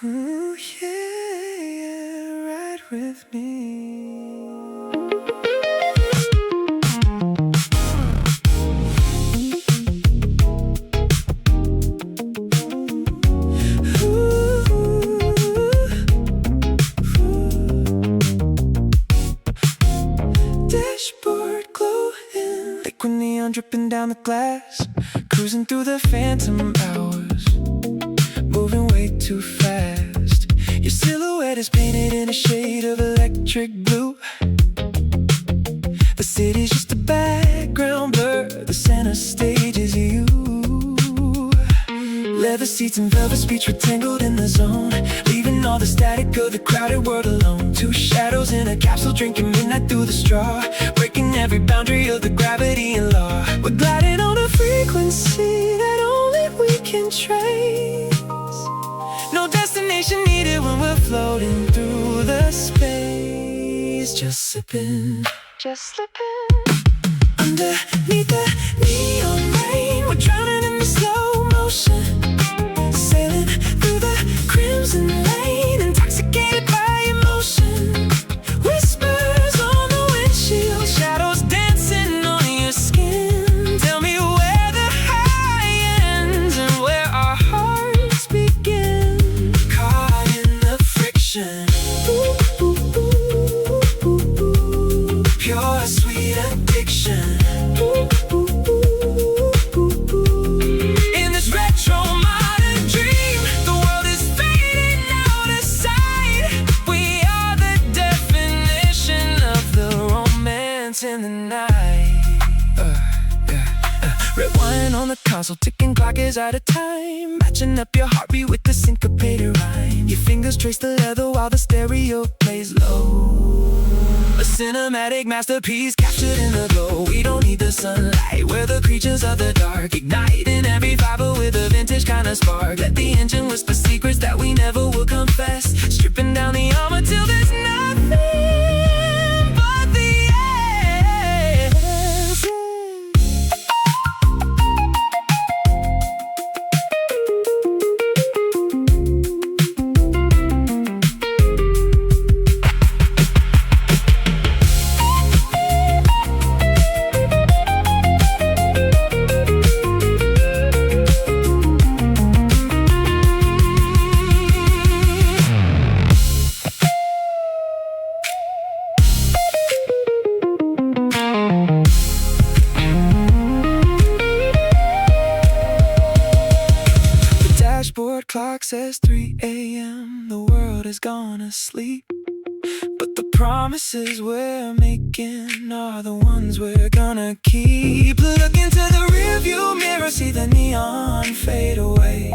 Ooh, yeah, ride with me. Dashboard glowing, liquid neon dripping down the glass, cruising through the phantom hours, moving way too fast. Your silhouette is painted in a shade of electric blue. The city's just a background blur, the center stage is you. Leather seats and velvet speech were tangled in the zone, leaving all the static of the crowded world alone. Two shadows in a capsule drinking midnight through the straw, breaking every boundary of the gravity and law. We're gliding on a frequency that only we can trace. No destination needed when we're floating through the space. Just slipping underneath the neon rain. We're drowning in the slow motion, sailing through the crimson lane, intoxicated by emotion. Whispers on the windshield, shadows dancing on your skin. Tell me where the high ends and where our hearts begin. Caught in the friction, pure sweet addiction. In this retro modern dream, the world is fading out of sight. We are the definition of the romance in the night. Red wine on the console, ticking clock is out of time, matching up your heartbeat with the syncopated rhyme. Your fingers trace the leather while the stereo plays low. A cinematic masterpiece captured in the glow. We don't need the sunlight, we're the creatures of the dark, igniting every fiber with a vintage kind of spark. Let the engine whisper secrets that we never will confess, stripping down the armor till there's nothing but the essence. Dashboard clock says 3 a.m. The world is gonna sleep, but the promises we're making are the ones we're gonna keep. Look into the rearview mirror, see the neon fade away.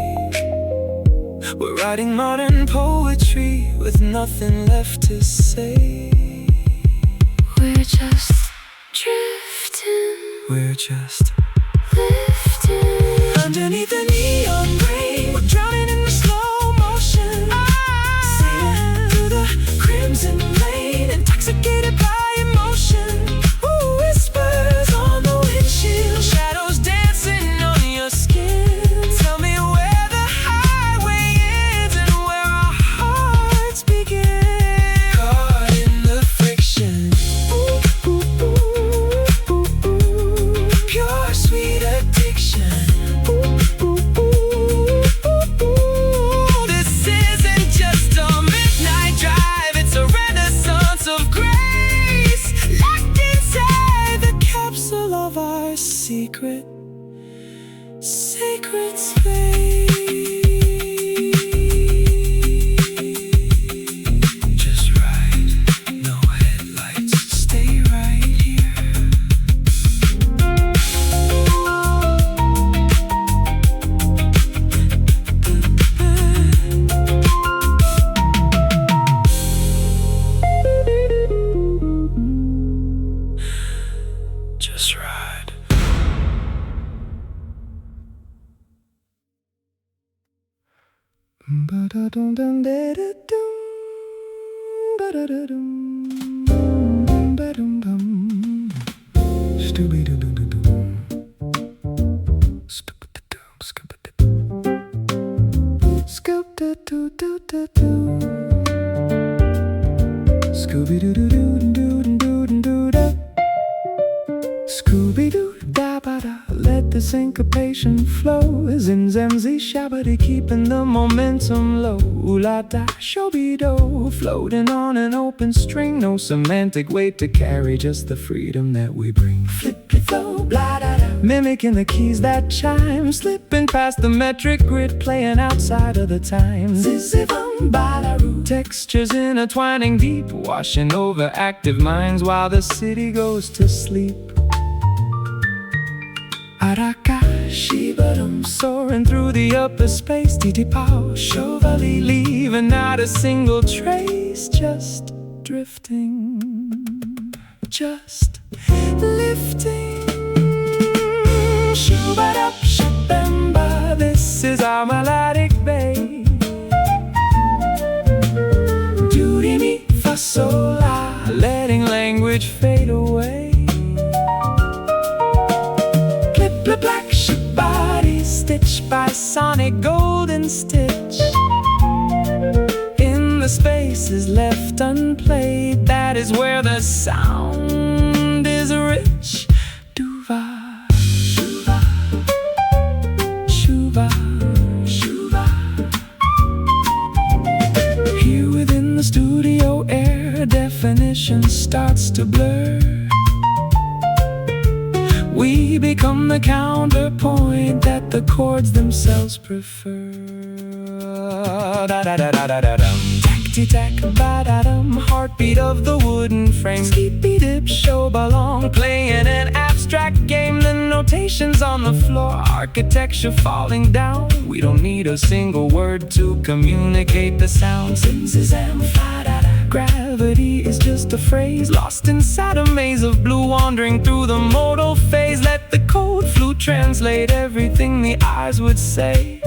We're writing modern poetry with nothing left to say. We're just drifting, We're just lifting underneath the neon rain. We're drowning in the slow motion, sailing through the crimson lane, intoxicated by emotion. Ooh, whispers on the windshield, shadows dancing on your skin. Tell me where the highway ends and where our hearts begin. Caught in the friction, pure sweet addiction. This isn't just a midnight drive, it's a renaissance of grace, locked inside the capsule of our sacred space. Just ride, no headlights, stay right here. Just ride. Ba-da-dum-dum-da-da-dum, ba-da-da-dum, ba-dum-bum, stooby-doo-doo-doo-doo, skip-a-doo-doo, skip-a-doo. Scoop doo doo doo doo doo. Scooby doo doo doo doo doo doo doo da. Scooby doo da ba da. Let the syncopation flow. Zim-zam-zi shabba-dee, keeping the momentum low. Ooh la da, show-be-do, floating on an open string. No semantic weight to carry, just the freedom that we bring. Flip-flow, blah-da-da, mimicking the keys that chime, slipping past the metric grid, playing outside of the time. Zizzy-bum-ba-da-roo, textures intertwining deep, washing over active minds while the city goes to sleep. Araka-shi-ba-dum, soaring through the upper space. Titi-pow, Chevalier, leaving not a single trace. Just drifting, just lifting. Shoo-ba-dup, shabamba, this is our melodic bay. Do-re-mi-fa-sol-la, letting language fade away. Black shabba-dee, stitched by sonic golden stitch. In the spaces left unplayed, that is where the sound is rich. Duva, shuva, shuva, shuva. Here within the studio air, definition starts to blur. We become the counterpoint that the chords themselves prefer. Da-da-da-da-da-dum, tack-ti-tack, ba-da-dum, heartbeat of the wooden frame. Skippy-dip, show-balong, playing an abstract game. The notations on the floor, architecture falling down. We don't need a single word to communicate the sound. Zim-zam, fa-da-da. Gravity is just a phrase, lost inside a maze of blue, wandering through the modal phase. Let the code flute translate everything the eyes would say,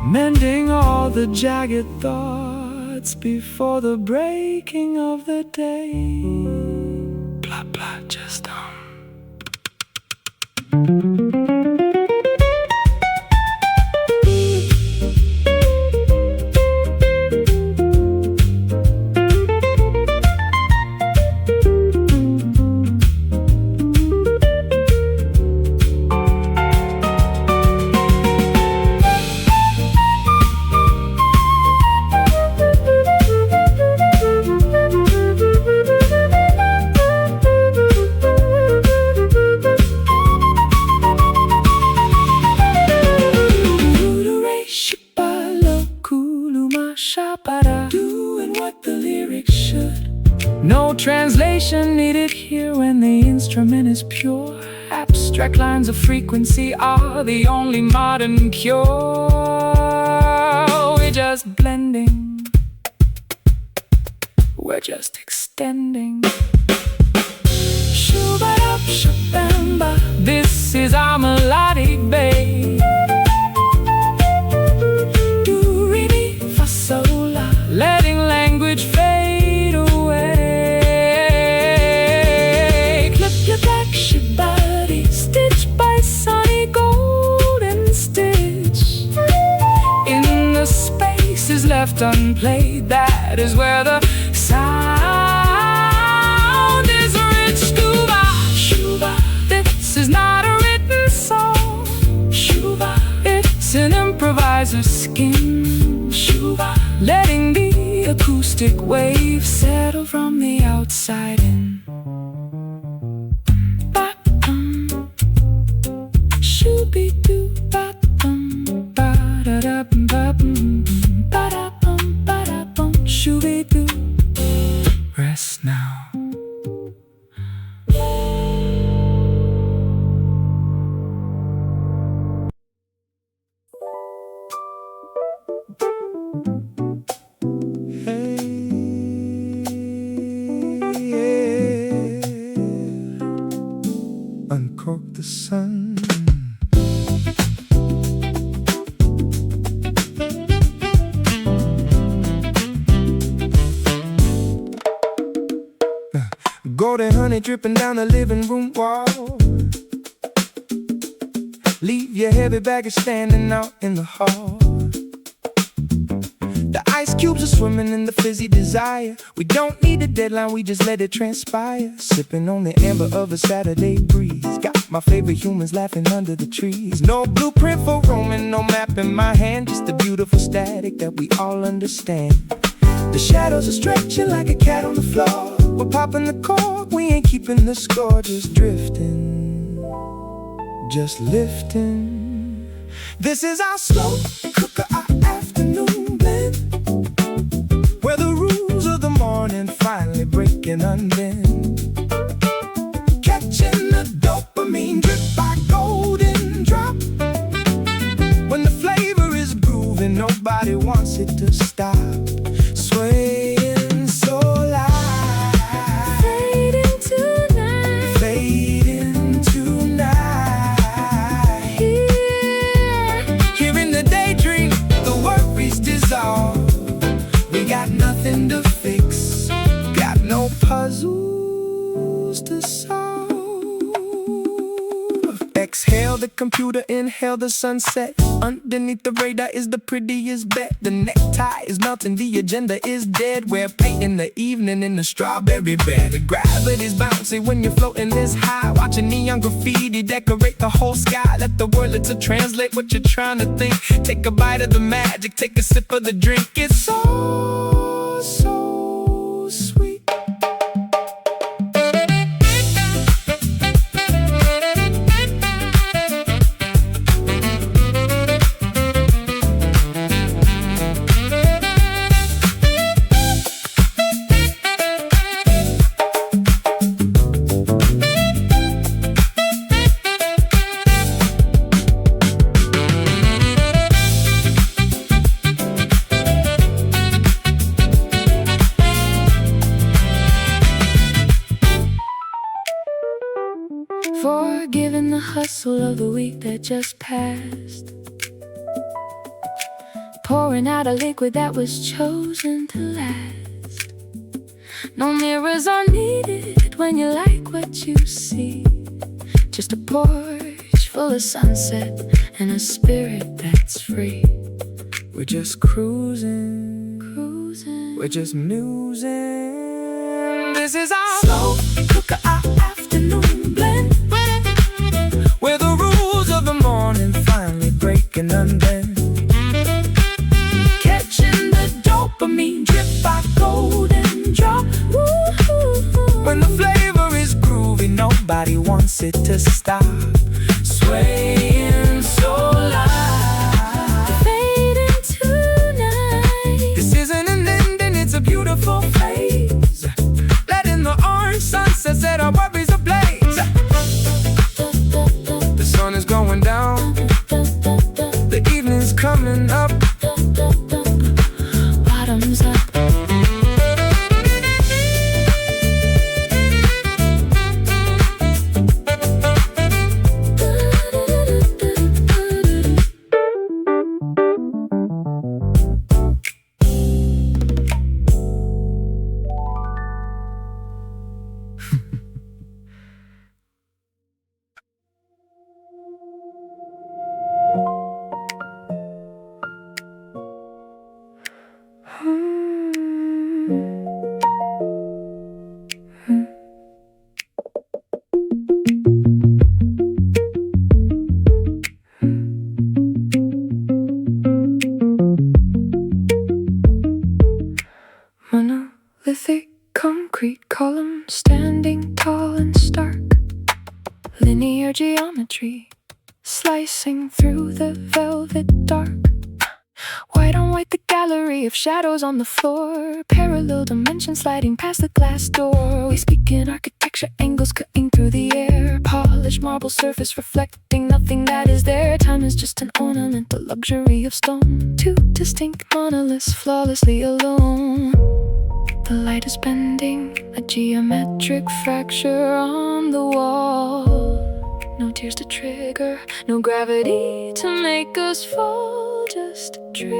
mending all the jagged thoughts before the breaking of the day. Blah blah, just doing what the lyrics should. No translation needed here when the instrument is pure. Abstract lines of frequency are the only modern cure. We're just blending, we're just extending. Shoo-ba-dup, shabamba, this is our melodic bay. Letting language fade away. Clip your black shabba-dee, stitched by sunny golden stitch. In the spaces left unplayed, that is where the sound is rich. Scuba, shuva, this is not a written song. Shuva, it's an improviser's skin. Shuva, letting the acoustic wave settle from the outside in. Ba-dum, shoo-be-doo, ba-dum, ba-da-da-bum, ba-bum, ba-da-bum, ba-da-bum, shoo-be-doo. Rest now. Uncork the sun. Golden honey dripping down the living room wall. Leave your heavy baggage standing out in the hall. The ice cubes are swimming in the fizzy desire. We don't need a deadline, we just let it transpire. Sipping on the amber of a Saturday breeze. Got my favorite humans laughing under the trees. No blueprint for roaming, no map in my hand. Just the beautiful static that we all understand. The shadows are stretching like a cat on the floor. We're popping the cork, we ain't keeping the score. Just drifting, just lifting. This is our slow cooker, our afternoon blend, where the rules of the morning finally break and unbend. Catching the dopamine drip by golden drop. When the flavor is grooving, nobody wants it to stop. Swaying so light, Fading tonight. fading tonight. Here in the daydream, the worries dissolve. We got nothing to fix, got no puzzles to solve. Exhale the computer, inhale the sunset. Underneath the radar is the prettiest bet. The necktie is melting, the agenda is dead. We're paint in the evening in the strawberry bed. The gravity's bouncy when you're floating this high. Watching neon graffiti decorate the whole sky. Let the word to translate what you're trying to think. Take a bite of the magic, take a sip of the drink. It's so, so sweet. Forgiving the hustle of the week that just passed. Pouring out a liquid that was chosen to last. No mirrors are needed when you like what you see. Just a porch full of sunset and a spirit that's free. We're just cruising, Cruising. we're just musing. This is our slow cooker, our afternoon blend, where the rules of the morning finally break and unbend. Catching the dopamine drip by golden drop. Woo-hoo-hoo. When the flavor is groovy, nobody wants it to stop. Swaying so light, Fading tonight. this isn't an ending, it's a beautiful phase. Letting the orange sunset set our worries ablaze. The sun is going down, the evening's coming up. Bottoms up. Monolithic concrete column standing tall and stark. Linear geometry slicing through the velvet dark. White on white, the gallery of shadows on the floor. Parallel dimensions sliding past the glass door. We speak in architecture, angles cutting through the air. Polished marble surface reflecting nothing that is there. Time is just an ornament, the luxury of stone. Two distinct monoliths flawlessly alone. The light is bending, a geometric fracture on the wall. No tears to trigger, no gravity to make us fall. Just tracing,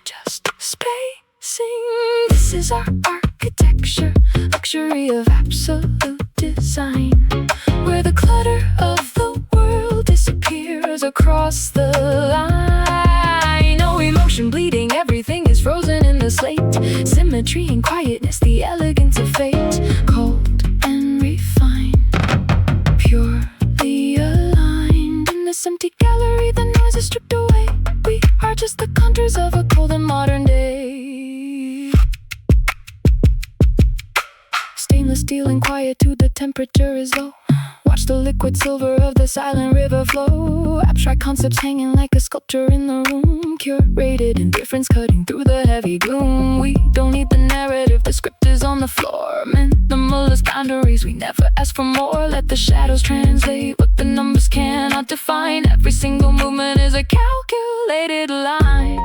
just spacing. This is our architecture, luxury of absolute design, where the clutter of the world disappears across the line. No emotion bleeding, everything is frozen in the slate. Symmetry and quietness, the elegance of fate. Cold and refined, purely aligned. In this empty gallery, the noise is stripped away. We are just the contours of a cold and modern day. Stainless steel and quietude, the temperature is low. Watch the liquid silver of the silent river flow. Abstract concepts hanging like a sculpture in the room. Curated indifference cutting through the heavy gloom. We don't need the narrative, the script is on the floor. Minimalist boundaries, we never ask for more. Let the shadows translate what the numbers cannot define. Every single movement is a calculated line.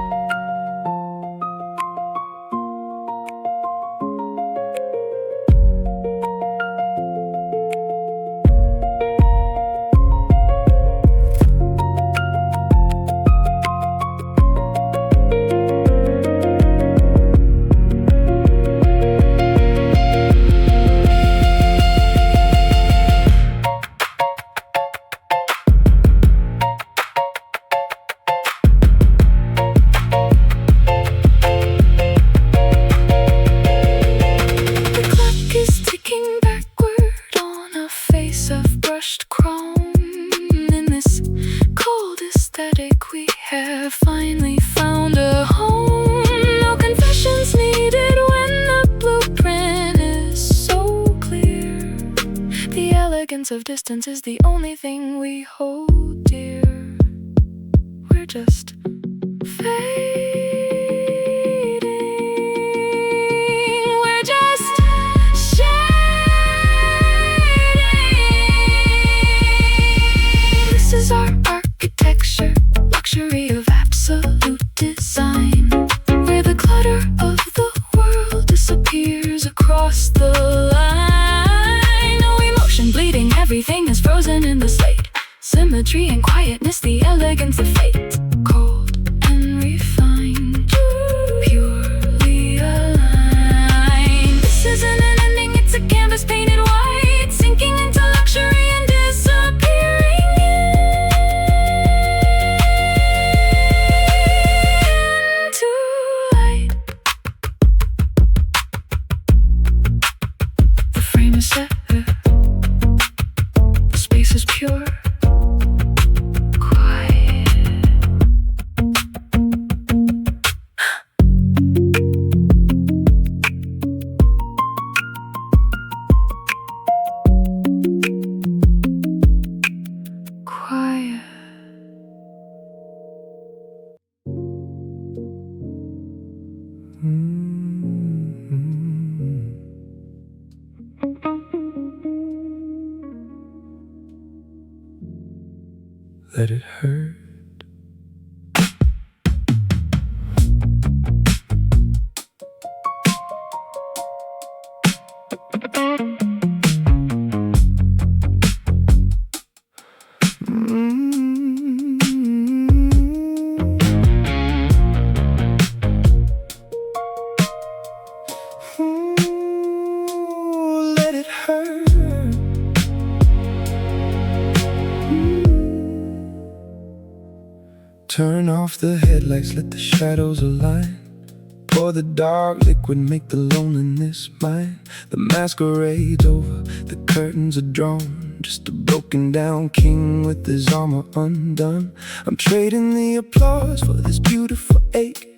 We have finally found a home. No confessions needed when the blueprint is so clear. The elegance of distance is the only thing we hold dear. We're just fading. We're just shading. This is our architecture, luxury of absolute design, where the clutter of the world disappears across the line. No emotion bleeding, everything is frozen in the slate. Symmetry and quietness, the elegance of fate. Cold and refined, purely aligned. This isn't an ending, it's a canvas painted white, sinking into luxury and disappearing into light. The frame is set, the space is pure. Let it hurt. Let it hurt. Turn off the headlights, let the shadows align. Pour the dark liquid, make the loneliness mine. The masquerade's over, the curtains are drawn. Just a broken down king with his armor undone. I'm trading the applause for this beautiful ache,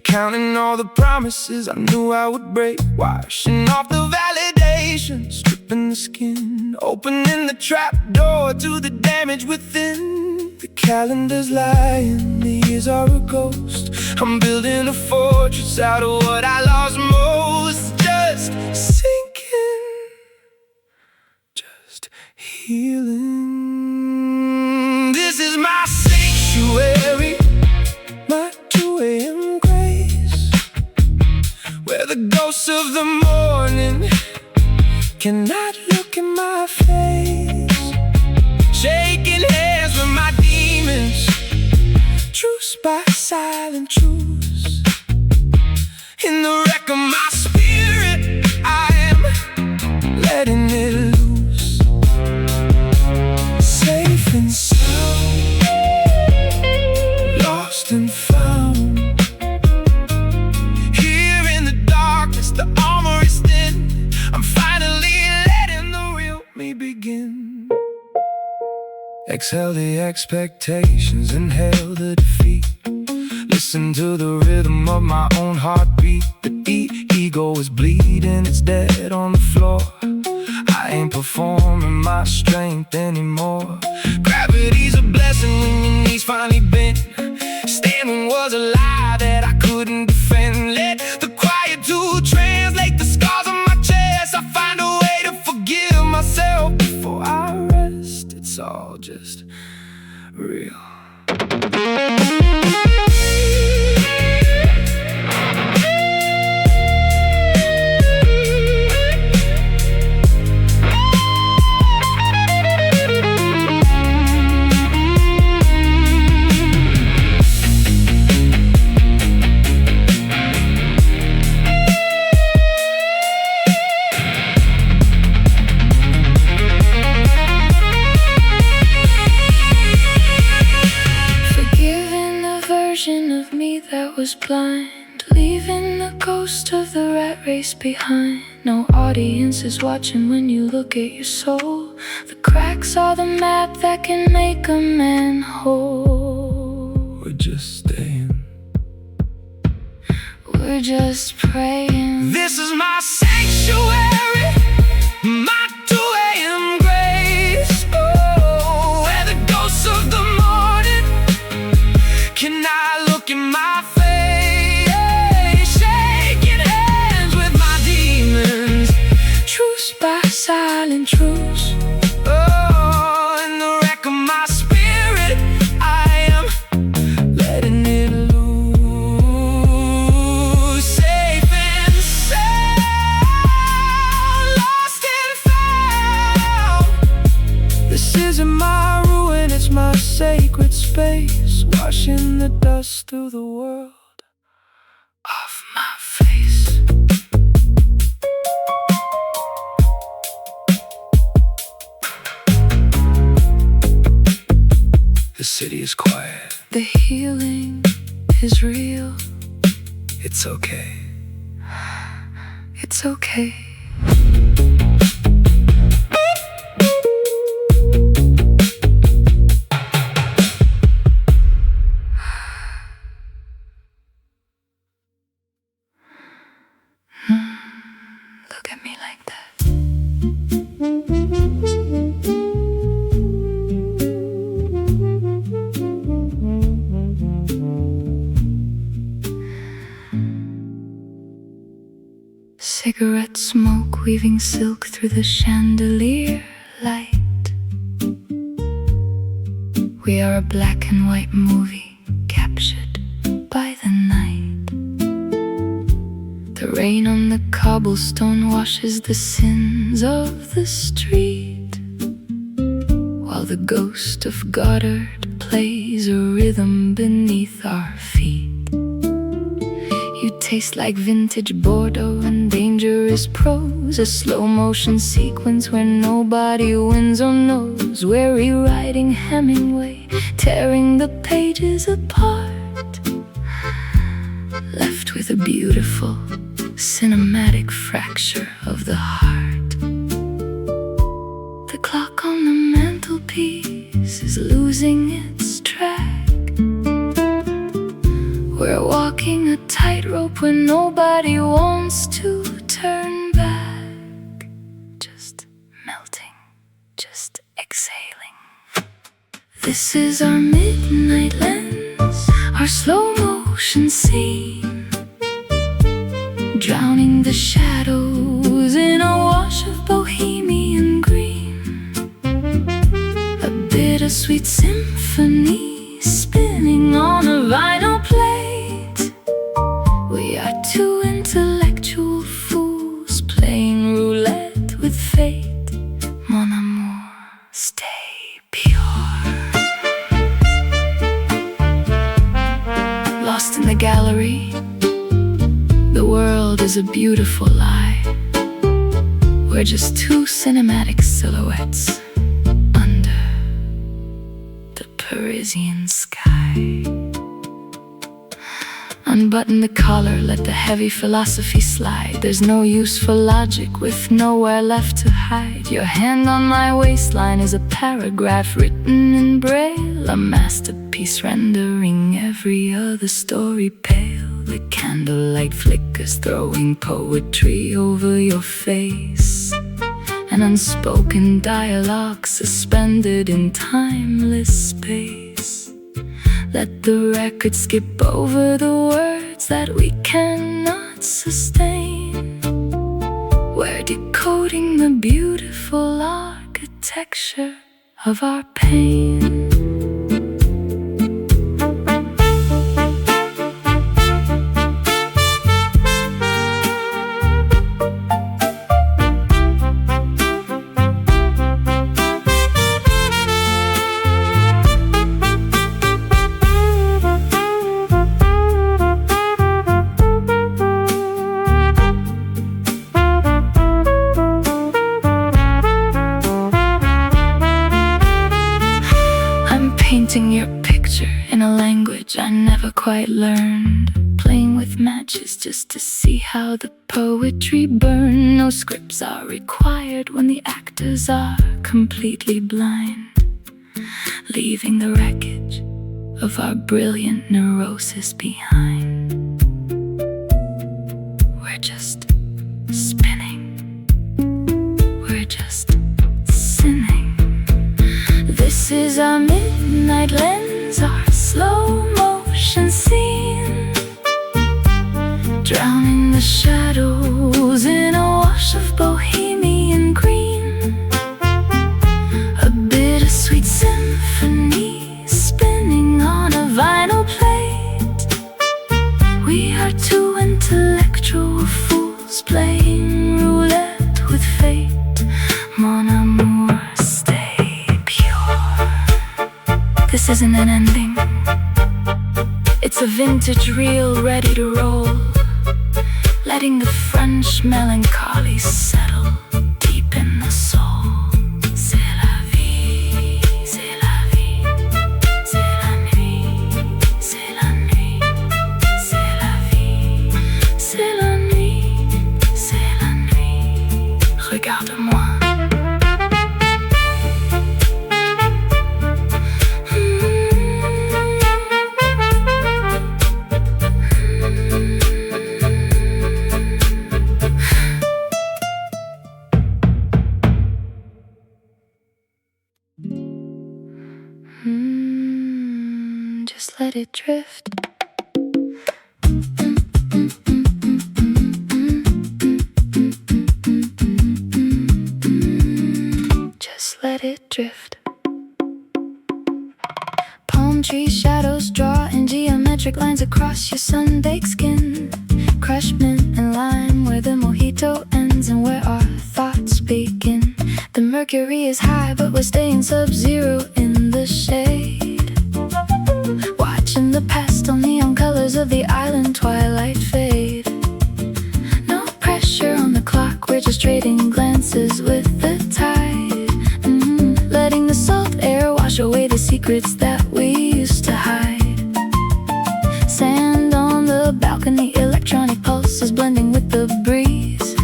counting all the promises I knew I would break. Washing off the validation, stripping the skin, opening the trap door to the damage within. The calendar's lying, the years are a ghost. I'm building a fortress out of what I lost most. Just sinking, just healing. This is my sanctuary, my 2 a.m. grace, where the ghosts of the morning cannot look in my face. Shaking hands with my demons, truce by silent truce. In the wreck of my spirit, I am letting it loose. Exhale the expectations, inhale the defeat. Listen to the rhythm of my own heartbeat. The ego is bleeding, it's dead on the floor. I ain't performing my strength anymore. Gravity's a blessing when your knees finally bend. Standing was a lie that I couldn't defend. Let the quietude translate the scars on my chest. I find a way to forgive myself before I rest. It's all just real. Of me that was blind, leaving the ghost of the rat race behind. No audience is watching when you look at your soul. The cracks are the map that can make a man whole. We're just staying. We're just praying. This is my sanctuary, my 2 a.m. grace. Oh, where the ghosts of the morning can I look in my face, shaking hands with my demons. Truce by silent truce. Oh, in the wreck of my spirit, I am letting it loose. Safe and sound, lost and found. This isn't my ruin, it's my sacred space, washing the dust through the world off my face. The city is quiet. The healing is real. It's okay. It's okay. Look at me like that. Cigarette smoke weaving silk through the chandelier light. We are a black and white movie captured by the night. The rain on the cobblestone washes the sins of the street, while the ghost of Goddard plays a rhythm beneath our feet. You taste like vintage Bordeaux and dangerous prose, a slow motion sequence where nobody wins or knows. We're rewriting Hemingway, tearing the pages apart, left with a beautiful cinematic fracture of the heart. The clock on the mantelpiece is losing its track. We're walking a tightrope where nobody wants to turn back. Just melting, just exhaling. This is our midnight lens, our slow motion scene, drowning the shadows in a wash of bohemian green. A bittersweet symphony spinning on a vinyl plate. We are two intellectual fools playing roulette with fate. Mon amour, stay pure. Lost in the gallery, the world is a beautiful lie. We're just two cinematic silhouettes under the Parisian sky. Unbutton the collar, let the heavy philosophy slide. There's no use for logic with nowhere left to hide. Your hand on my waistline is a paragraph written in braille, a masterpiece rendering every other story pale. The candlelight flickers, throwing poetry over your face, an unspoken dialogue suspended in timeless space. Let the record skip over the words that we cannot sustain. We're decoding the beautiful architecture of our pain. Painting your picture in a language I never quite learned, playing with matches just to see how the poetry burned. No scripts are required when the actors are completely blind, leaving the wreckage of our brilliant neurosis behind. We're just spinning, we're just sinning. This is our midnight lens, our slow motion scene, drowning the shadows in a wash of bohemian green. A bittersweet symphony spinning on a vinyl plate. We are two intellectual fools playing roulette with fate. Mon amour, stay pure. This isn't an ending, it's a vintage reel ready to roll, letting the French melancholy settle deep in the soul. C'est la vie, c'est la vie, c'est la nuit, c'est la nuit, c'est la vie, c'est la nuit, c'est la nuit. Regarde-moi. Just let it drift. Just let it drift. Palm tree shadows draw in geometric lines across your sun-baked skin. Crushed mint and lime where the mojito ends and where our thoughts begin. The mercury is high but we're staying sub-zero in the shade. Watching the pastel neon colors of the island twilight fade. No pressure on the clock, we're just trading glances with the tide. Letting the salt air wash away the secrets that we used to hide. Sand on the balcony, electronic pulses blending with the breeze.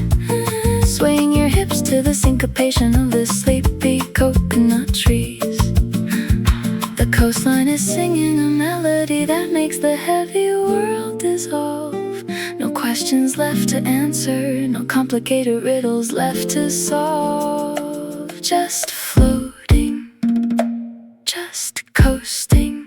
Swaying your hips to the syncopation of the sleepy coconut trees. The coastline is singing a melody that makes the heavy world dissolve. No questions left to answer, no complicated riddles left to solve. Just floating, just coasting.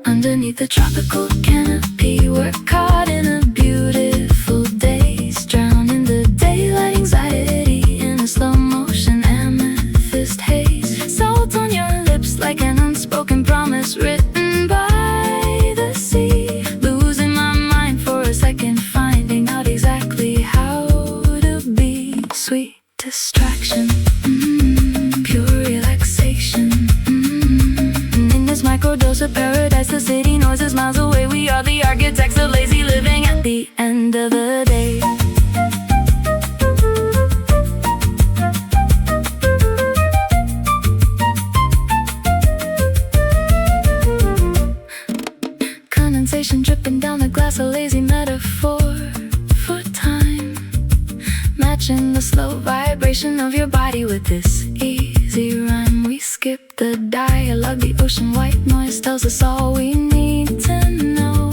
Underneath the tropical canopy, we're caught in a beautiful daze. Drowned in the daylight anxiety in a slow motion amethyst haze. Salt on your lips like an unspoken promise written by the sea. Losing my mind for a second, finding out exactly how to be. Sweet distraction, pure relaxation. In this microdose of paradise, the city noise is miles away. We are the architects of lazy living at the end of the day. inspiration dripping down the glass, a lazy metaphor for time, matching the slow vibration of your body with this easy rhyme. We skip the dialogue, the ocean white noise tells us all we need to know.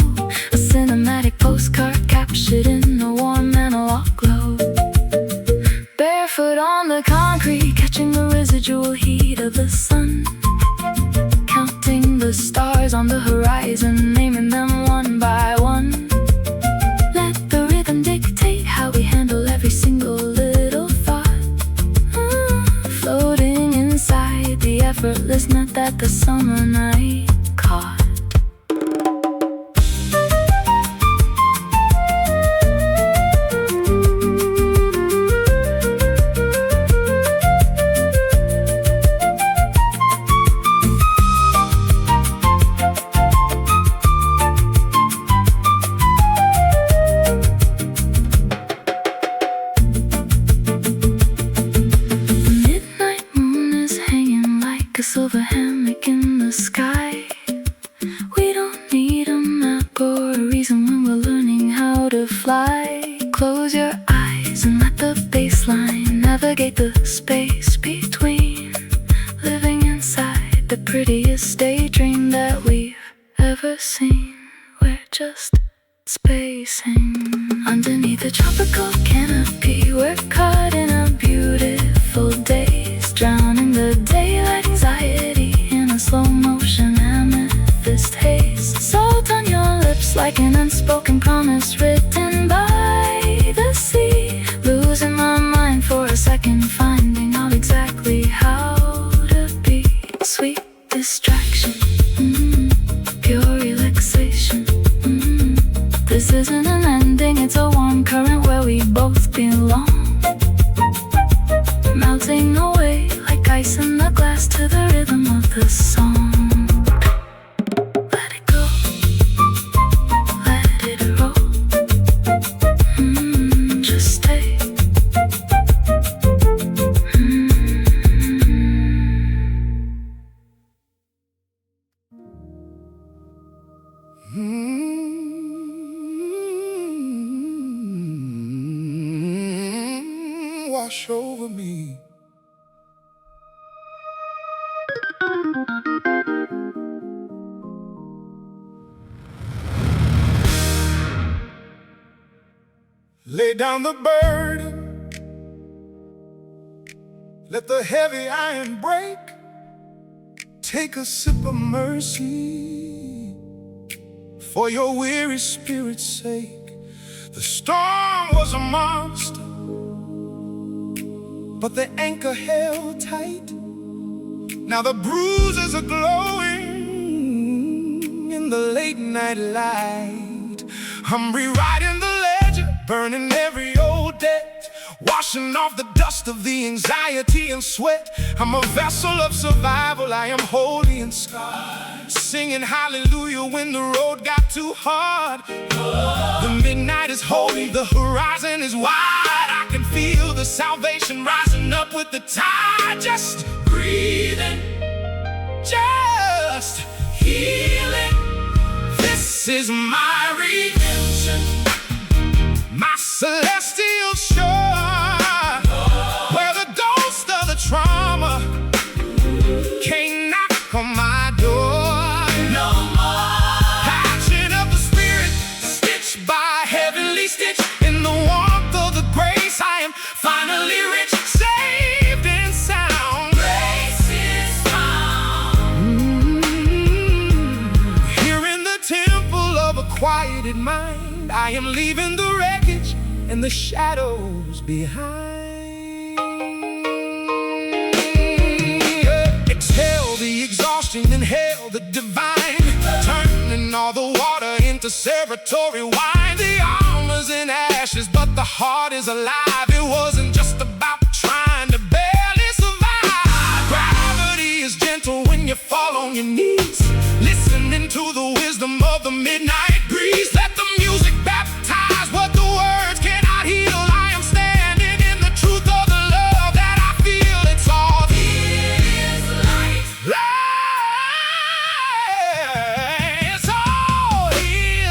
A cinematic postcard captured in a warm analog glow. Barefoot on the concrete, catching the residual heat of the sun, counting the stars on the horizon, naming them one by one. Let the rhythm dictate how we handle every single little thought, floating inside the effortless net that the summer night caught. A silver hammock in the sky. We don't need a map or a reason when we're learning how to fly. Close your eyes and let the bassline navigate the space between, living inside the prettiest daydream that we've ever seen. We're just spacing underneath a tropical canopy. We're caught in a beautiful daze, drowning the daylight anxiety in a slow motion amethyst haze. Salt on your lips like an unspoken promise written by the sea. Losing my mind for a second, finding out exactly how to be. Sweet distraction, pure relaxation. This isn't an ending, it's a warm current where we both belong, melting away like ice in the glass to the rhythm of the song. Let it go, let it roll, just stay. Wash over me. Lay down the burden, let the heavy iron break. Take a sip of mercy for your weary spirit's sake. The storm was a monster, but the anchor held tight. Now the bruises are glowing in the late night light. I'm rewriting the ledger, burning every old debt, washing off the dust of the anxiety and sweat. I'm a vessel of survival, I am holy and scarred, singing hallelujah when the road got too hard. The midnight is holy, the horizon is wide. I can feel the salvation rising up with the tide. Just breathing, just healing. This is my redemption, my celestial shore, where the ghost of the trauma can't knock on my door no more. Passion of the spirit, stitched by heavenly stitch. In the warmth of the grace, I am finally rich, saved and sound. Grace is found. Here in the temple of a quieted mind, I am leaving the wreckage and the shadows behind. Exhale the exhaustion, inhale the divine, turning all the water into celebratory wine. The armor's in ashes, but the heart is alive. It wasn't just about trying to barely survive. Gravity is gentle when you fall on your knees, listening to the wisdom of the midnight breeze. Let the music baptize what the words cannot heal. I am standing in the truth of the love that I feel. It's all His light. It's all His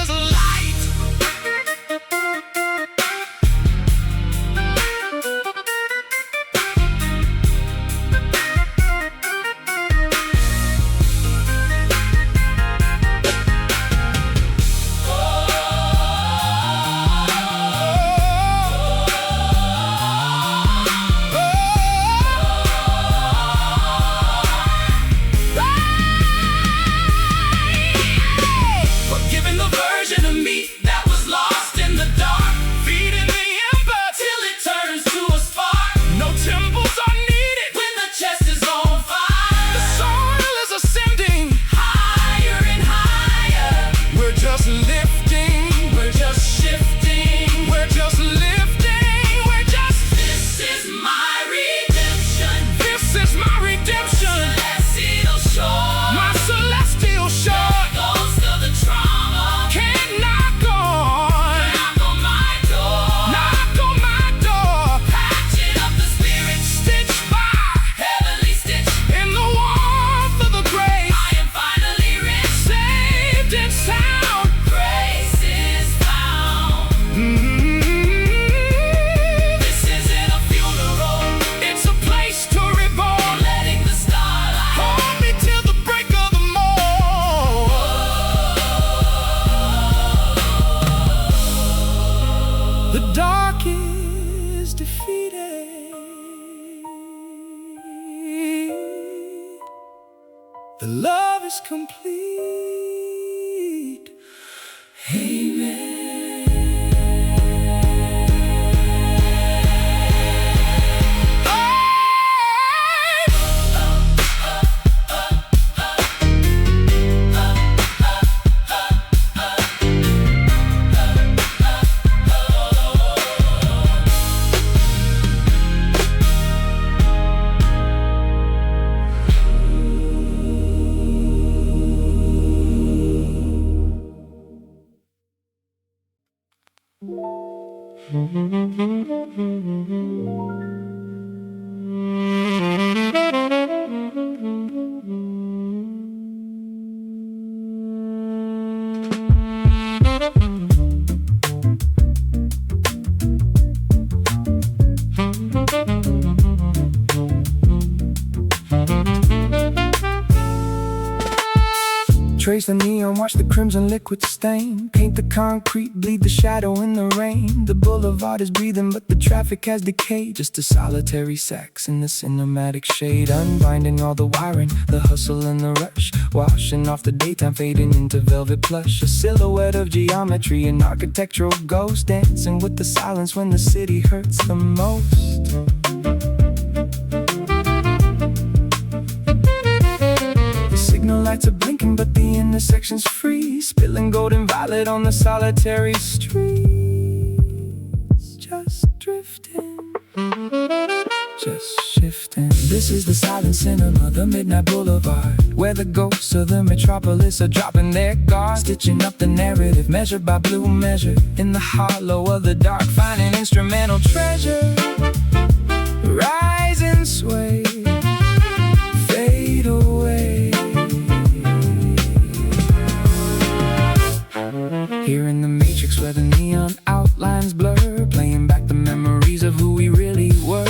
is complete. Amen. Trace the neon, watch the crimson liquid stain. Paint the concrete, bleed the shadow in the rain. The boulevard is breathing, but the traffic has decayed. Just a solitary sax in the cinematic shade. Unbinding all the wiring, the hustle and the rush. Washing off the daytime, fading into velvet plush. A silhouette of geometry, an architectural ghost. Dancing with the silence when the city hurts the most. Signal lights are blinking, but the intersection's free. Spilling golden violet on the solitary streets. Just drifting, just shifting. This is the silent cinema, the midnight boulevard, where the ghosts of the metropolis are dropping their guard. Stitching up the narrative, measure by blue measure. In the hollow of the dark, finding instrumental treasure. Rise and sway, fade away. Here in the matrix where the neon outlines blur, playing back the memories of who we really were.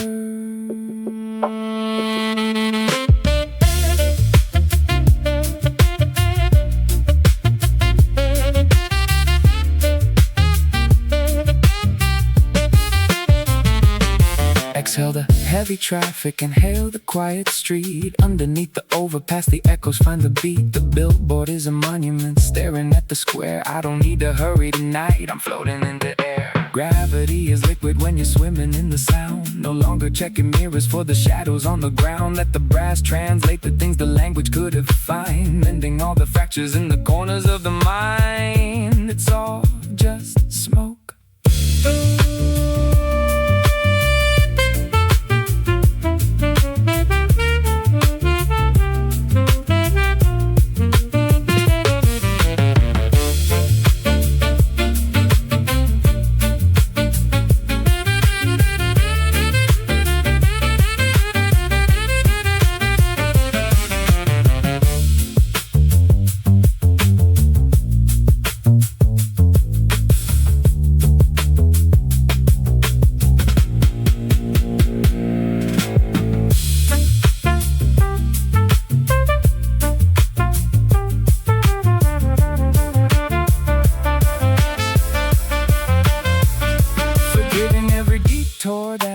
Exhale the heavy traffic, inhale the quiet street. Underneath the overpass, the echoes find the beat. The billboard is a monument, staring at the square. I don't need to hurry tonight, I'm floating in the air. Gravity is liquid when you're swimming in the sound. No longer checking mirrors for the shadows on the ground. Let the brass translate the things the language could have defined. Mending all the fractures in the corners of the mind. It's all just smoke.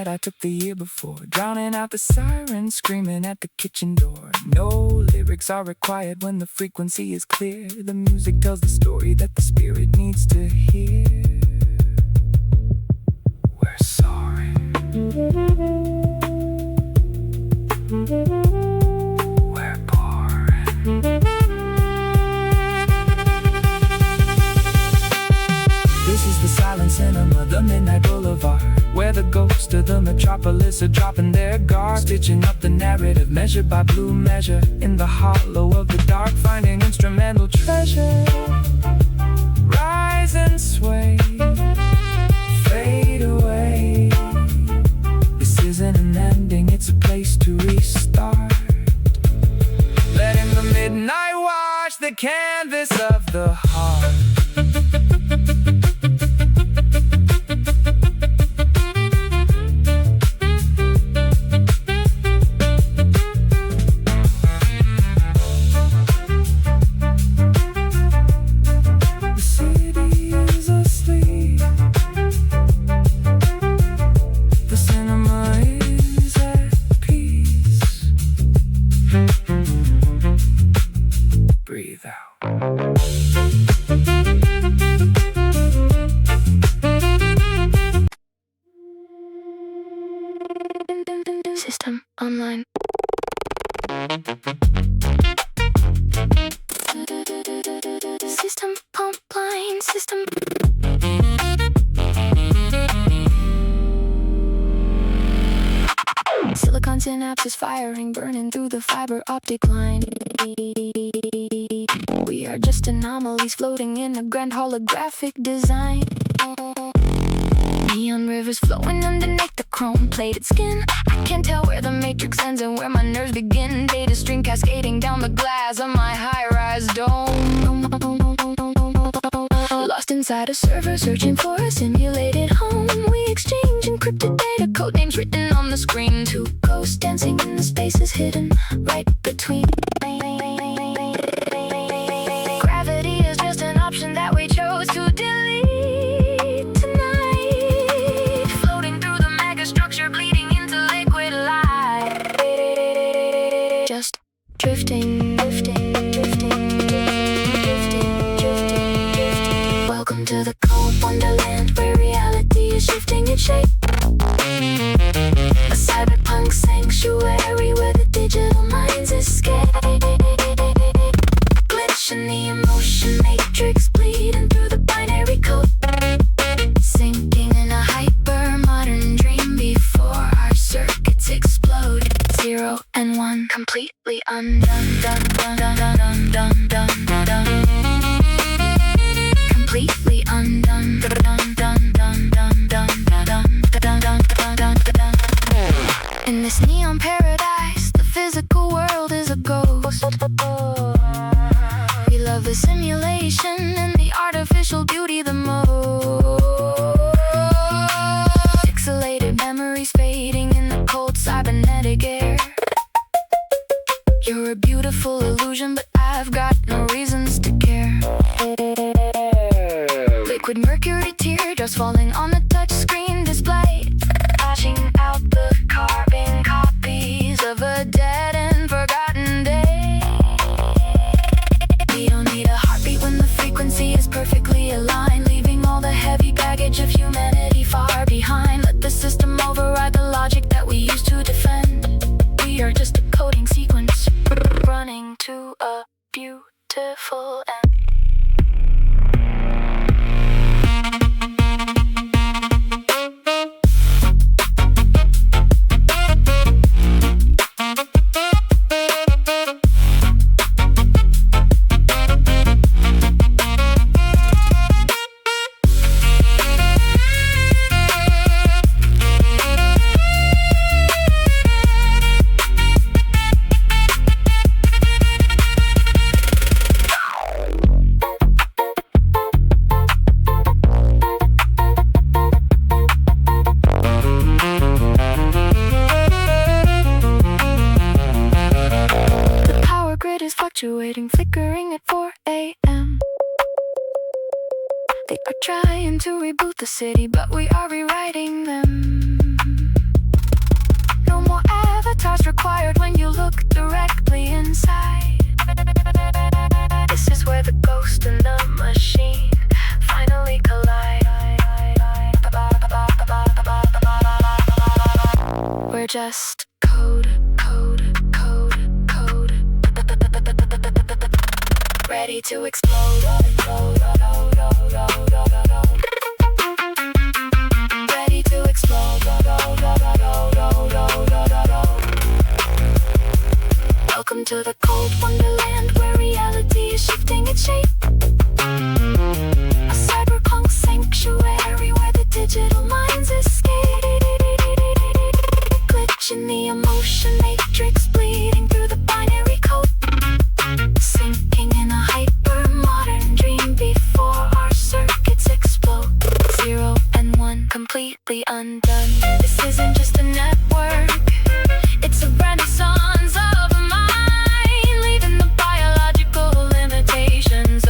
I took the year before, drowning out the sirens, screaming at the kitchen door. No lyrics are required when the frequency is clear. The music tells the story that the spirit needs to hear. We're sorry. We're pouring. This is the silent cinema, the midnight boulevard, where the ghosts of the metropolis are dropping their guard. Stitching up the narrative, measure by blue measure. In the hollow of the dark, finding instrumental treasure. Rise and sway, fade away. This isn't an ending, it's a place to restart. Letting the midnight wash the canvas of the heart. System online. System online. System. Silicon synapses firing, burning through the fiber optic line. We are just anomalies floating in a grand holographic design. Neon rivers flowing underneath the chrome-plated skin. I can't tell where the matrix ends and where my nerves begin. Data stream cascading down the glass of my high-rise dome. Lost inside a server, searching for a simulated home. We exchange encrypted data, code names written on the screen. Two ghosts dancing in the spaces hidden right between. Gravity is just an option that we chose to delete tonight. Floating through the megastructure, bleeding into liquid light. Just drifting, drifting, drifting, drifting, drifting, drifting. Welcome to the cold wonderland where reality is shifting its shape. A cyberpunk sanctuary where the digital minds escape. Glitch in the emotion matrix, bleeding through the binary code. Sinking in a hyper-modern dream before our circuits explode. 0 and 1 completely undone, done, done, done, done, done, done, done, done. Completely undone, done, done, done, done, done, done, done, done, done, done, done. In this neon paradise, the physical world is a ghost. We love the simulation and the artificial beauty the most. Pixelated memories fading in the cold cybernetic air. You're a beautiful illusion, but I've got no reasons to care. Liquid mercury teardrops falling on the touchscreen display, flashing out the carbon copies of a dead and forgotten day. We don't need a heartbeat when the frequency is perfectly aligned, leaving all the heavy baggage of humanity far behind. Let the system override the logic that we used to defend. We are just a coding sequence running to a beautiful end. Fluctuating, flickering at 4 a.m. They are trying to reboot the city, but we are rewriting them. No more avatars required when you look directly inside. This is where the ghost and the machine finally collide. We're just code, code, code, code. Ready to explode. Ready to explode. Welcome to the cold wonderland where reality is shifting its shape. A cyberpunk sanctuary where the digital minds escape. Glitch in the emotion matrix, bleeding through the binary code. Sinking in a hyper-modern dream before our circuits explode. 0 and 1 completely undone. This isn't just a network, it's a renaissance of a mind, leaving the biological limitations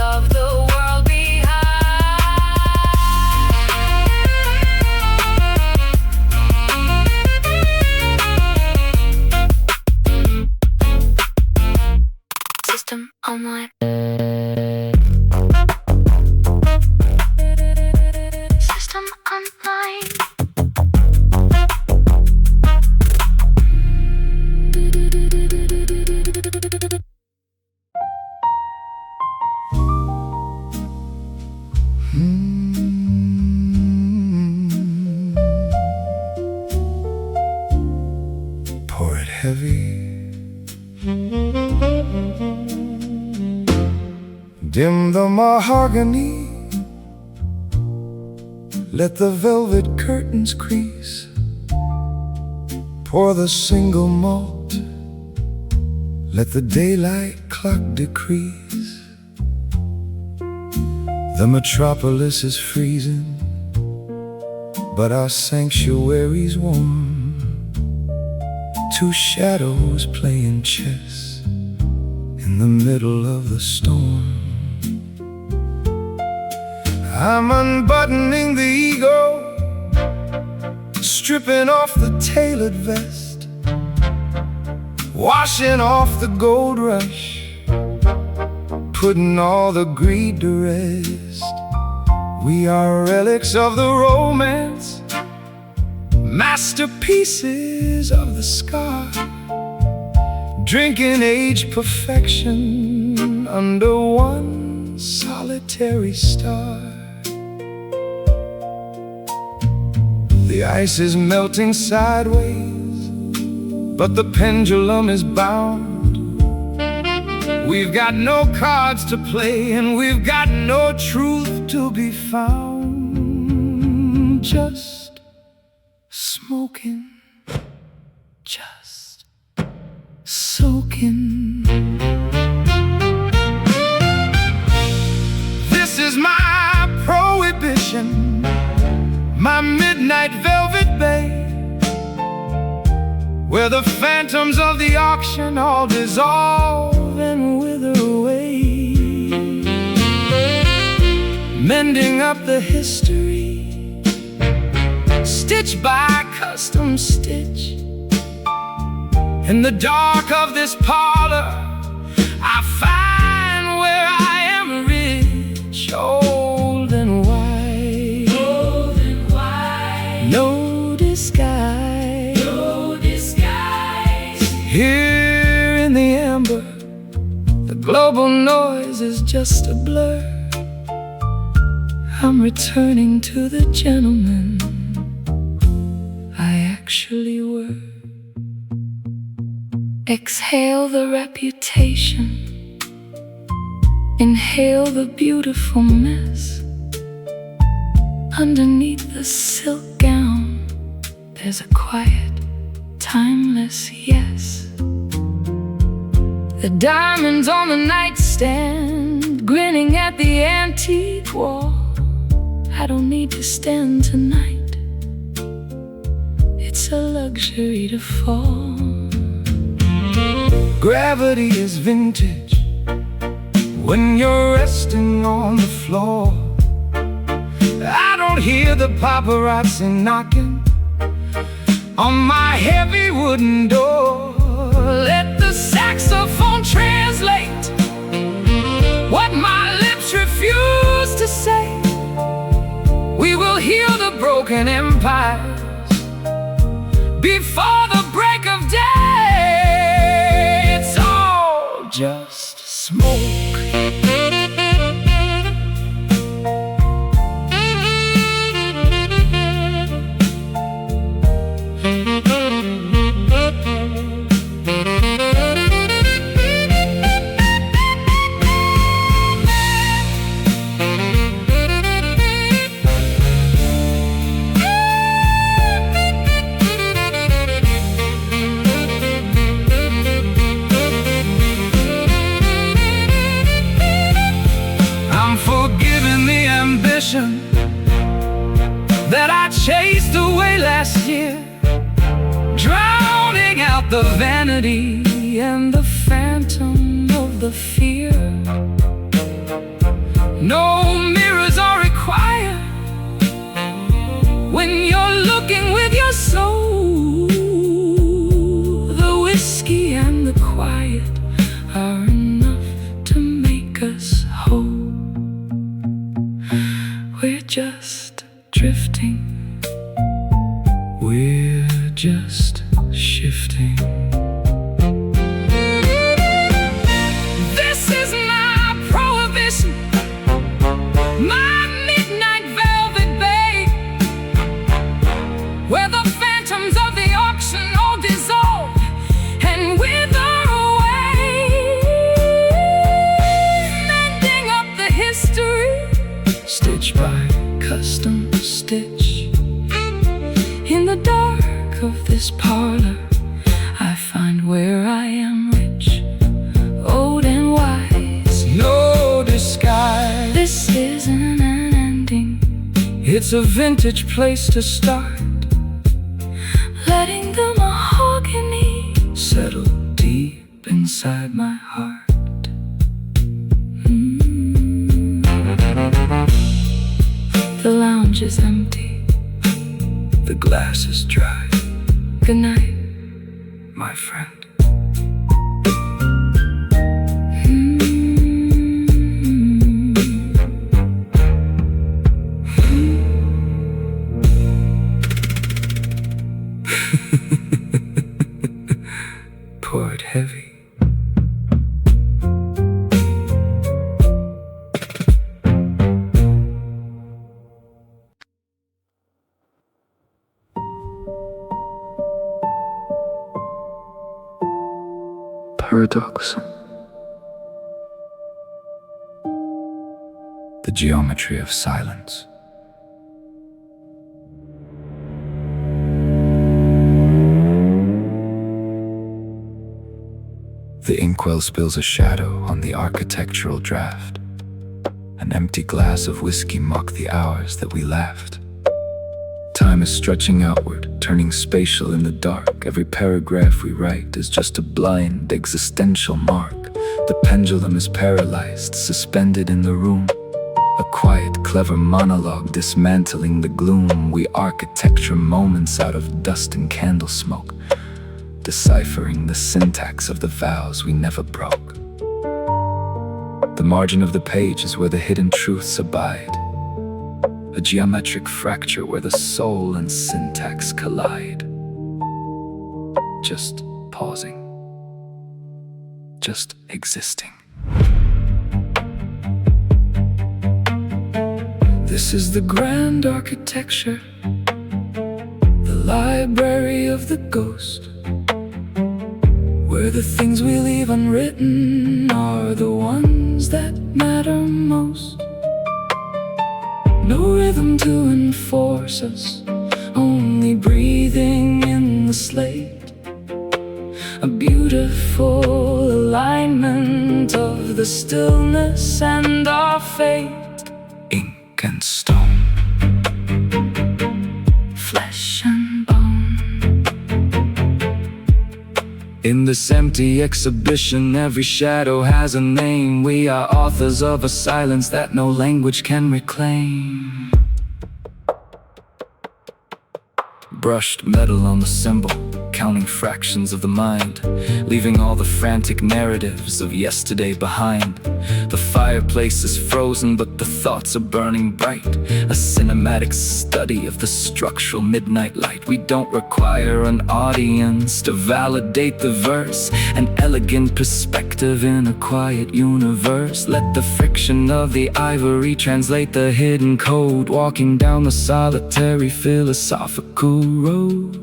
Dim the mahogany, let the velvet curtains crease, pour the single malt, let the daylight clock decrease. The metropolis is freezing, but our sanctuary's warm. Two shadows playing chess in the middle of the storm. I'm unbuttoning the ego, stripping off the tailored vest, washing off the gold rush, putting all the greed to rest. We are relics of the romance, masterpieces of the scar, drinking age perfection under one solitary star. The ice is melting sideways, but the pendulum is bound. We've got no cards to play, and we've got no truth to be found. Just smoking, just soaking. This is my prohibition, my midnight velvet bay, where the phantoms of the auction all dissolve and wither away. Mending up the history, stitch by custom stitch. In the dark of this parlor, I find where I am rich, old and white, no disguise, no disguise. Here in the amber, the global noise is just a blur. I'm returning to the gentleman I actually were. Exhale the reputation, inhale the beautiful mess. Underneath the silk gown, there's a quiet, timeless yes. The diamonds on the nightstand, grinning at the antique wall. I don't need to stand tonight, it's a luxury to fall. Gravity is vintage when you're resting on the floor. I don't hear the paparazzi knocking on my heavy wooden door. Let the saxophone translate what my lips refuse to say. We will heal the broken empires before the break of day. It's all just smoke. That I chased away last year, drowning out the vanity and the phantom of the fear. No mirrors are required when you're looking with your soul. The whiskey and the quiet are enough to make us whole. We're just drifting, we're just shifting. This is my prohibition, matched by custom stitch. In the dark of this parlor, I find where I am rich, old and wise. No disguise. This isn't an ending, It's a vintage place to start. letting the mahogany Settle deep inside my heart. The lounge is empty. The glass is dry. Good night, My friend. Pour it heavy. Paradox. The geometry of silence. The inkwell spills a shadow on the architectural draft. An empty glass of whiskey mocked the hours that we laughed. Time is stretching outward, turning spatial in the dark. Every paragraph we write is just a blind existential mark. The pendulum is paralyzed, suspended in the room. A quiet, clever monologue dismantling the gloom. We architecture moments out of dust and candle smoke, deciphering the syntax of the vows we never broke. The margin of the page is where the hidden truths abide. A geometric fracture where the soul and syntax collide. Just pausing. Just existing. This is the grand architecture, the library of the ghost, where the things we leave unwritten are the ones that matter most. No rhythm to enforce us, only breathing in the slate. A beautiful alignment of the stillness and our fate. Ink and stone, flesh and bone. in this empty exhibition, every shadow has a name. We are authors of a silence that no language can reclaim. Brushed metal on the symbol, counting fractions of the mind, leaving all the frantic narratives of yesterday behind. The fireplace is frozen, but the thoughts are burning bright. A cinematic study of the structural midnight light. We don't require an audience to validate the verse, an elegant perspective in a quiet universe. Let the friction of the ivory translate the hidden code, walking down the solitary philosophical road.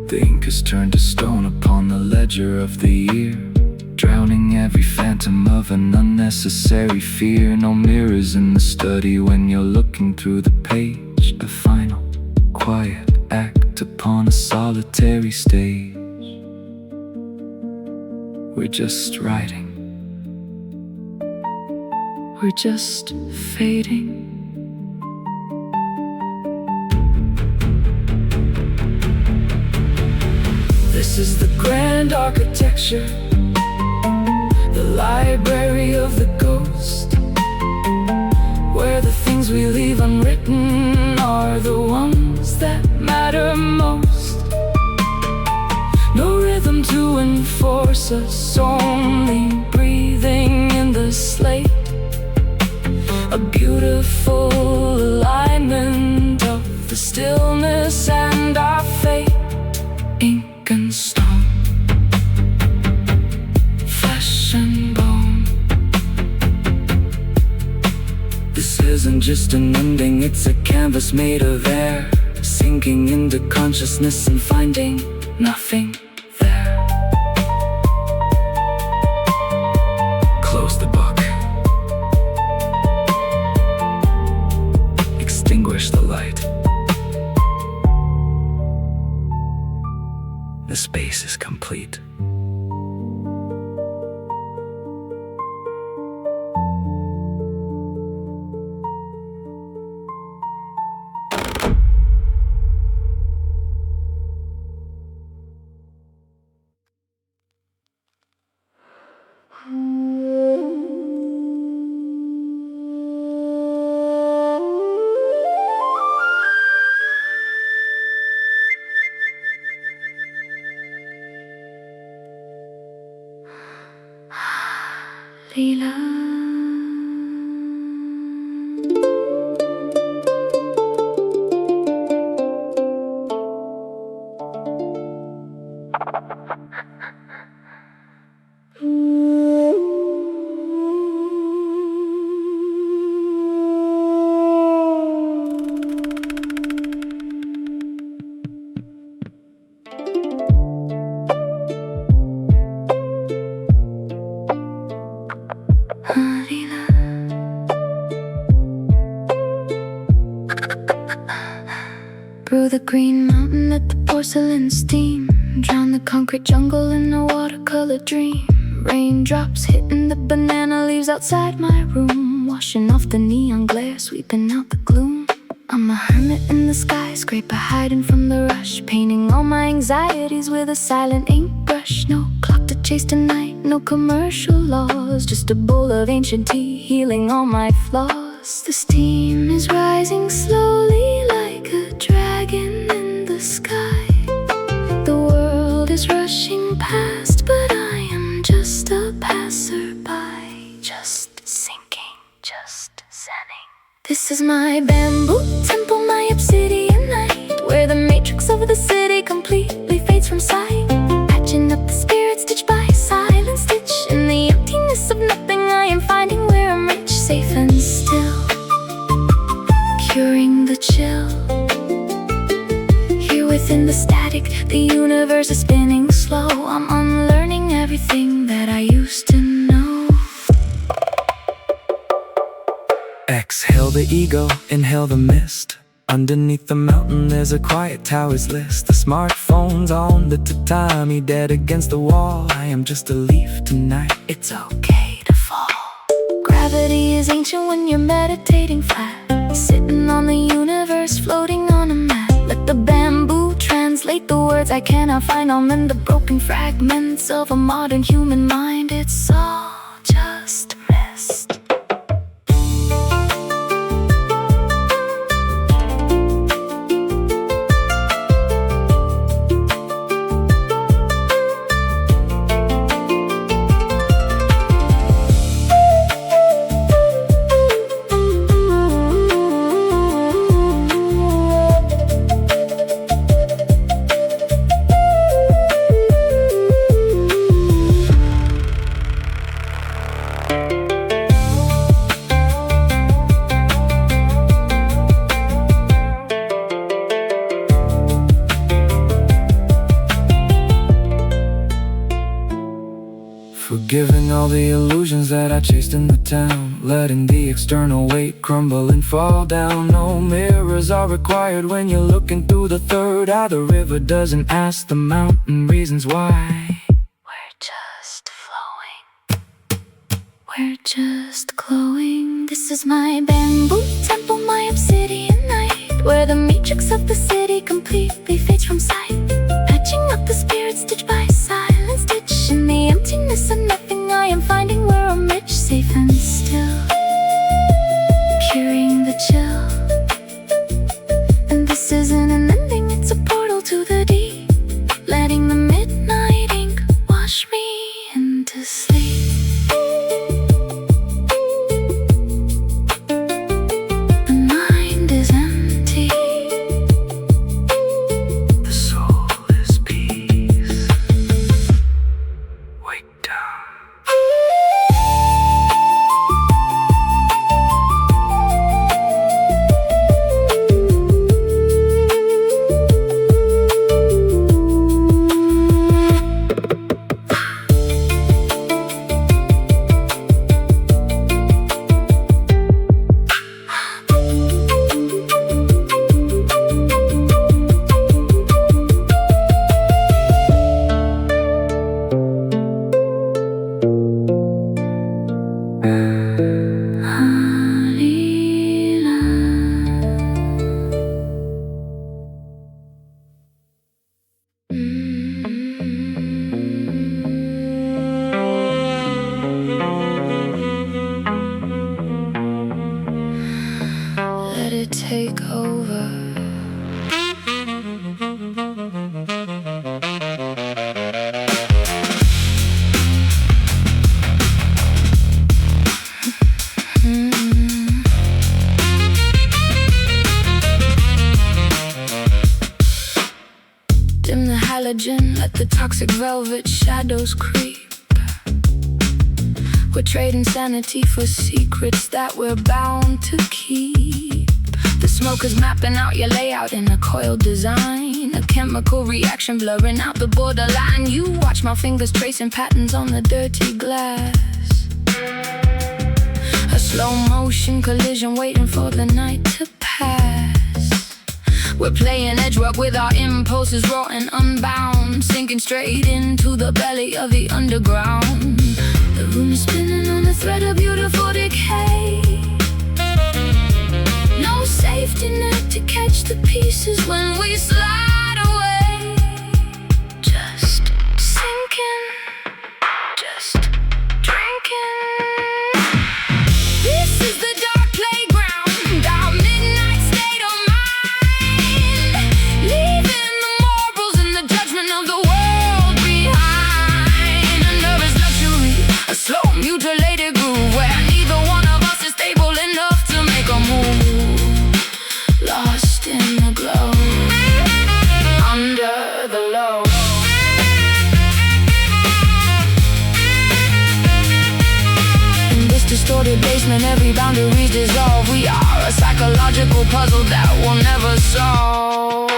The ink has turned to stone upon the ledger of the year, drowning every phantom of an unnecessary fear. No mirrors in the study when you're looking through the page. A final, quiet act upon a solitary stage. We're just writing. We're just fading. This is the grand architecture, the library of the ghost, where the things we leave unwritten are the ones that matter most. No rhythm to enforce us, only breathing in the just an ending, it's a canvas made of air, sinking into consciousness and finding nothing there. Close the book. Extinguish the light. The space is complete. Leela. Brew the green mountain at the porcelain steam. Drown the concrete jungle in a watercolor dream. Raindrops hitting the banana leaves outside my room, washing off the neon glare, sweeping out the gloom. I'm a hermit in the skyscraper, hiding from the rush, painting all my anxieties with a silent ink brush. No clock to chase tonight, no commercial laws, just a bowl of ancient tea, healing all my flaws. The steam is rising slowly like a dragon in the sky. The world is rushing past, but I am just a passerby, just sinking, just zenning. This is my bamboo temple, my obsidian night, where the matrix of the city completely fades from sight. Patching up the spirit stitch by silent stitch. In the emptiness of nothing I am finding where I'm rich, safe and still, curing the chill. Here within the static, the universe is spinning slow. I'm unlearning everything that I used to know. Exhale the ego, inhale the mist. Underneath the mountain there's a quiet tower's list. The smartphone's on the tatami, dead against the wall. I am just a leaf tonight, it's okay to fall. Gravity is ancient when you're meditating flat, sitting on the universe, floating on a mat. Let the bamboo translate the words I cannot find. I'm in the broken fragments of a modern human mind. It's all just mist. Forgiving all the illusions that I chased in the town, letting the external weight crumble and fall down. No mirrors are required when you're looking through the third eye. The river doesn't ask the mountain reasons why. We're just flowing, we're just glowing. This is my bamboo temple, my obsidian night, where the matrix of the city completely fades from sight. Patching up the spirit stitch by silent stitch. In the emptiness of nothing I am finding where I'm rich, safe and still, curing the chill. And this isn't an ending, it's a portal to the deep, letting the midnight ink wash me into sleep. The mind is empty, The soul is peace. Wake down. let the toxic velvet shadows creep. We're trading sanity for secrets that we're bound to keep. The smoke is mapping out your layout in a coiled design, a chemical reaction blurring out the borderline. You watch my fingers tracing patterns on the dirty glass, a slow motion collision waiting for the night to pass. We're playing edge work with our impulses raw and unbound, sinking straight into the belly of the underground. The room is spinning on a thread of beautiful decay. No safety net to catch the pieces when we slide away. Just sinking, just drinking. This is the dark playground, our midnight state of mind, leaving the morals and the judgment of the world behind. A nervous luxury, a slow mutilated groove where neither one of us is stable enough to make a move. Lost in the glow, under the low. In this distorted basement, every boundary's dissolved. We are a psychological puzzle that we'll never solve.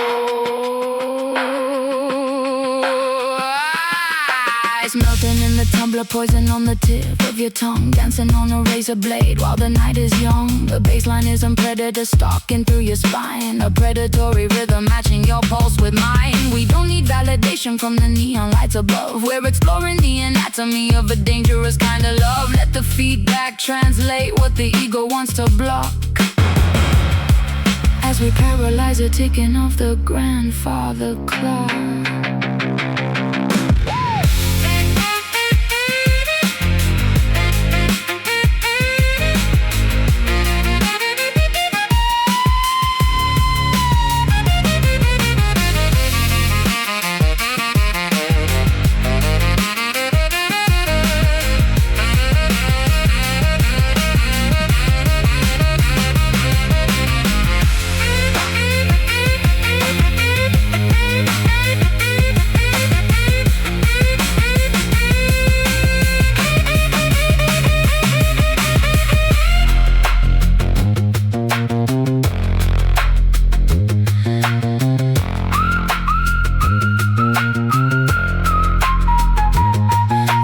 Ice melting in the tumbler, poison on the tip of your tongue, dancing on a razor blade while the night is young. The bassline is a predator stalking through your spine, a predatory rhythm matching your pulse with mine. We don't need validation from the neon lights above. We're exploring the anatomy of a dangerous kind of love. Let the feedback translate what the ego wants to block, as we paralyze a ticking of the grandfather clock.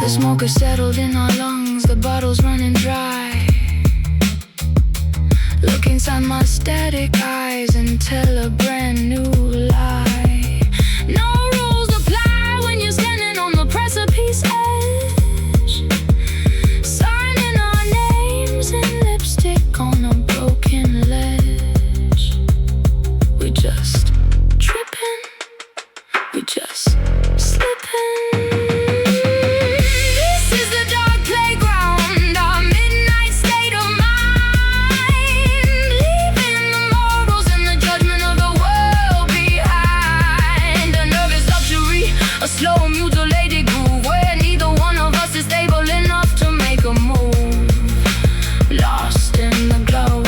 The smoke is settled in our lungs, the bottle's running dry. Look inside my static eyes and tell a brand new lie. No rules apply when you're standing on the precipice edge, signing our names in lipstick on a broken ledge. We just tripping, we just slipping. A slow mutilated groove where neither one of us is stable enough to make a move. Lost in the glow,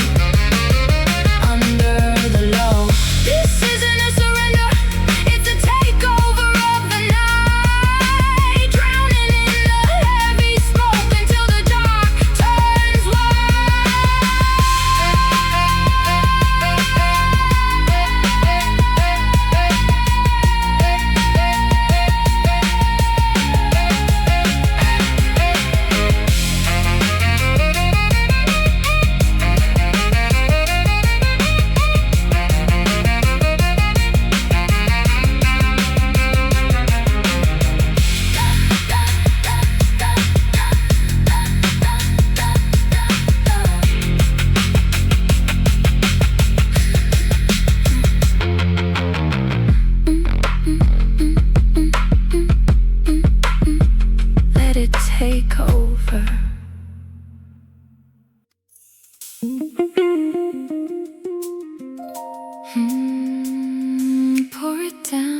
under the low. This isn't a surrender, it's a takeover of the night, drowning in the heavy smoke until the dark turns take over. Pour it down.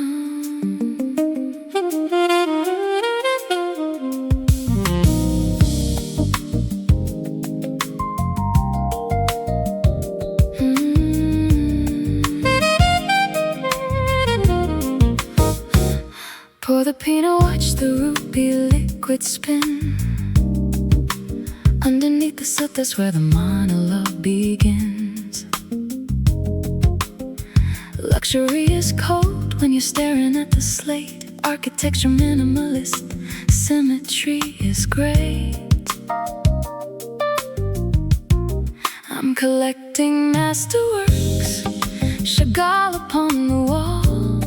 Pour the liquid spin. Underneath the silk, that's where the monologue begins. Luxury is cold when you're staring at the slate. Architecture minimalist, symmetry is great. I'm collecting masterworks, Chagall upon the wall,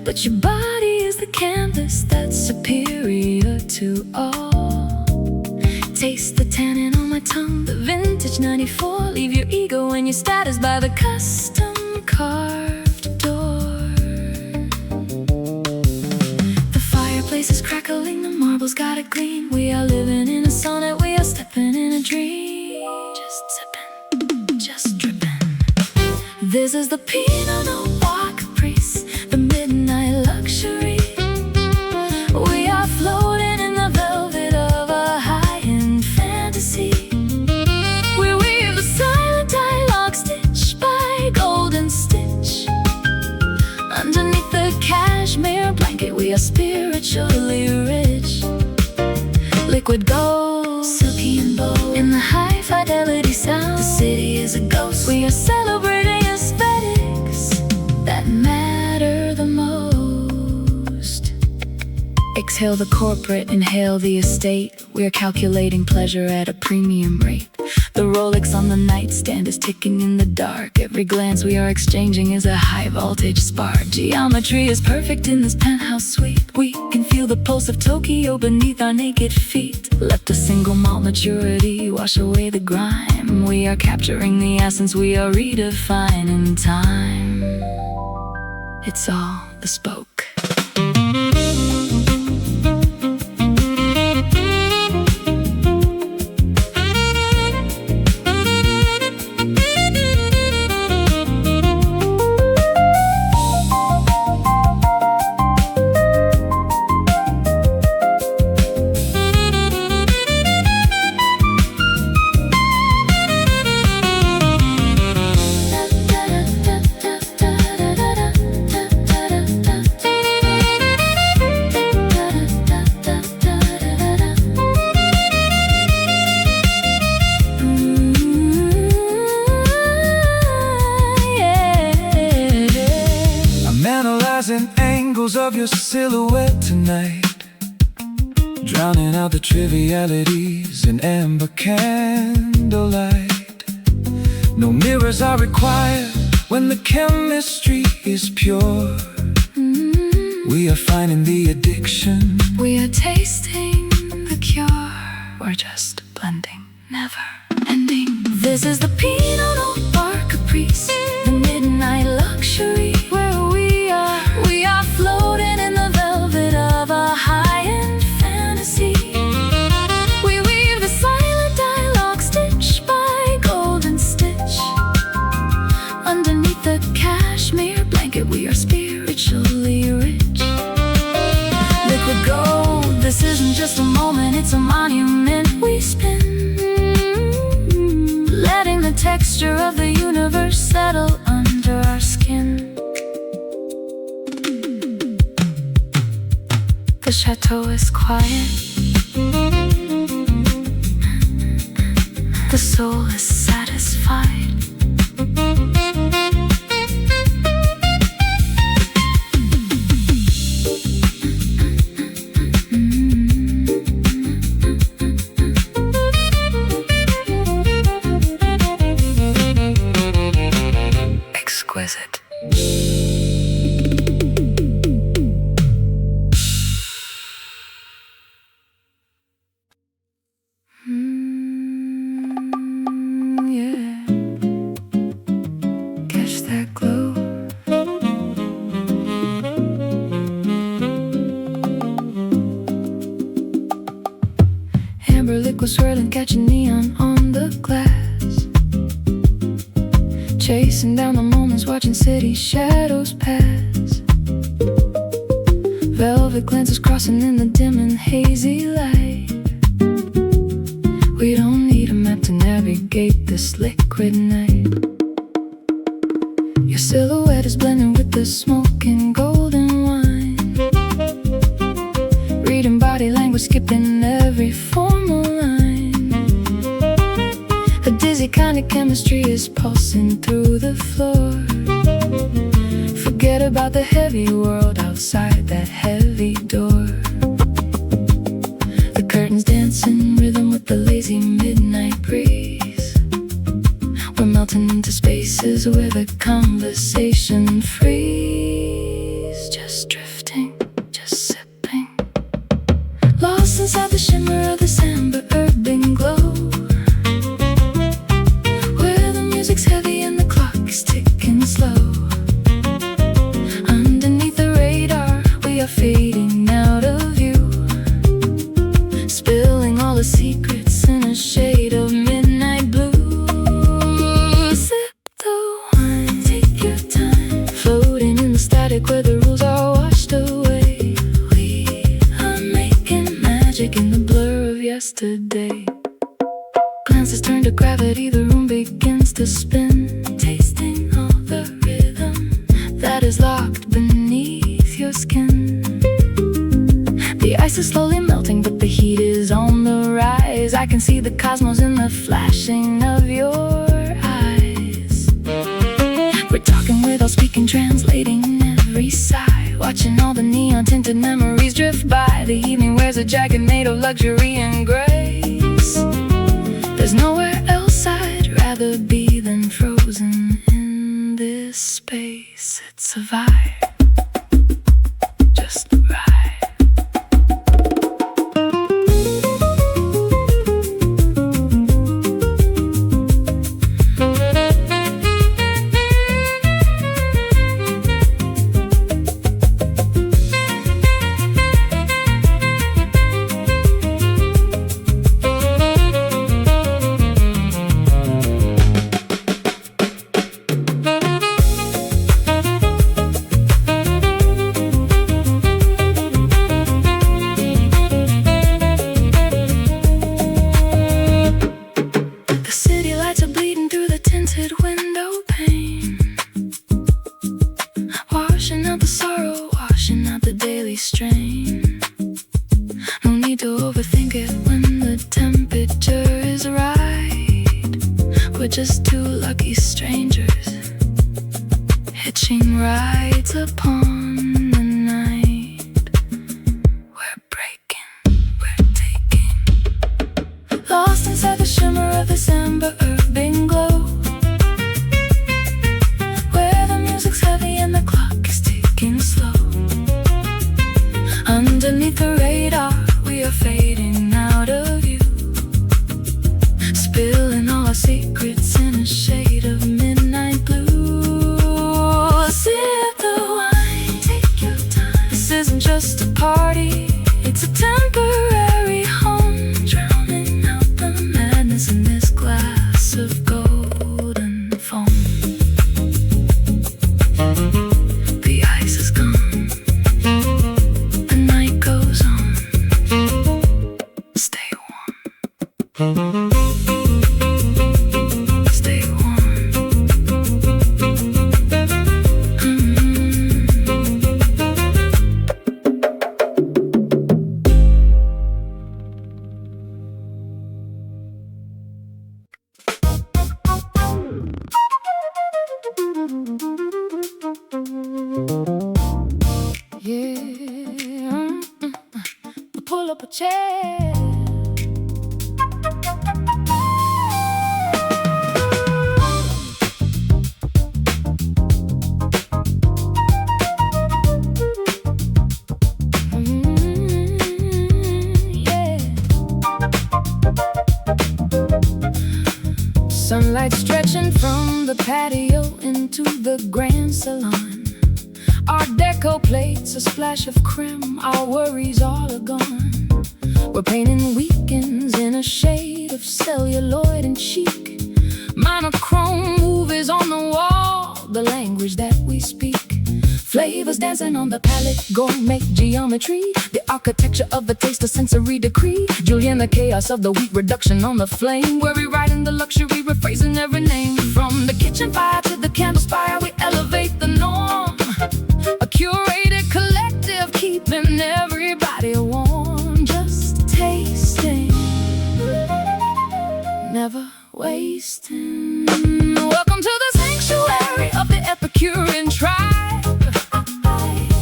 but your body is the canvas that's superior to all. Taste the tannin on my tongue, the vintage 94. Leave your ego and your status by the custom carved door. The fireplace is crackling, the marbles got a gleam. We are living in a sonnet, we are stepping in a dream. Just sipping, just dripping. This is the Pinot Noir caprice, the midnight luxury. We are floating in the velvet of a high-end fantasy. We weave the silent dialogue stitch by golden stitch. Underneath the cashmere blanket, we are spiritually rich. Liquid gold, silky and bold, in the high fidelity sound. The city is a ghost. We are celebrating aesthetics that matter the most. Exhale the corporate, inhale the estate. We are calculating pleasure at a premium rate. The Rolex on the nightstand is ticking in the dark. Every glance we are exchanging is a high voltage spark. Geometry is perfect in this penthouse suite. We can feel the pulse of Tokyo beneath our naked feet. Let the single malt maturity wash away the grime. We are capturing the essence, we are redefining time. It's all bespoke. Angles of your silhouette tonight, drowning out the trivialities in amber candlelight. No mirrors are required when the chemistry is pure. We are finding the addiction, we are tasting the cure. We're just blending, never ending. This is the Pinot Noir caprice, the midnight luxury. We are floating in the velvet of a high-end fantasy. We weave the silent dialogue stitch by golden stitch. Underneath the cashmere blanket, we are spiritually rich. Liquid gold, this isn't just a moment, it's a monument we spin. Letting the texture of the universe settle under our skin. The chateau is quiet. The soul is satisfied. Exquisite. Liquid swirling, catching neon on the glass. Chasing down the moments, watching city shadows pass. Velvet glances crossing in the dim and hazy light. We don't need a map to navigate this liquid night. Your silhouette is blending with the smoking golden wine. Reading body language, skipping crazy kind of chemistry is pulsing through the floor. Forget about the heavy world outside that heavy door. The curtains dance in rhythm with the lazy midnight breeze. We're melting into spaces where the conversation frees. Just drifting, just sipping, lost inside the shimmer of this amber urban glow, where the music's heavy and the clock is ticking slow. Underneath the radar, we are fading out of view, spilling all the secrets in a shade of midnight blue. Sip the wine, take your time, floating in the static where the rules are washed away. We are making magic in the blur of yesterday. Glances turn to gravity, the room begins to spin, tasting all the rhythm that is locked beneath your skin. The ice is slowly melting, but the heat is on the rise. I can see the cosmos in the flashing of your eyes. We're talking without speaking, translating every sigh, watching all the neon-tinted memories drift by. The evening wears a jacket made of luxury and grace. There's nowhere else I'd rather be than frozen in this space. It's a vibe, just right. Window pane, washing out the sorrow, washing out the daily strain. No need to overthink it when the temperature is right. We're just two lucky strangers hitching rides upon the night. We're breaking, we're taking, lost inside the shimmer of this amber urban glow, heavy and the clock is ticking slow. Underneath the radar, we are fading out of view, spilling all our secrets in a shade of midnight blue. Sip the wine, take your time. This isn't just a party, it's a temporary home, drowning out the madness in this glass of golden foam. The ice is gone, the night goes on. Stay warm, stay warm. Yeah, pull up a chair. Yeah. Sunlight stretching from the patio into the grand salon. Art Deco plates, a splash of creme, our worries all are gone. We're painting weekends in a shade of celluloid and chic. Monochrome movies on the wall, the language that we speak. Flavors dancing on the palette, gourmet geometry. The architecture of a taste, a sensory decree. Julian, the chaos of the wheat reduction on the flame. We're rewriting the luxury, rephrasing every name. From the kitchen fire to the candle spire, we elevate the norm. A curated collective, keeping everybody warm. Just tasting, never wasting. Welcome to the sanctuary of the Epicurean tribe,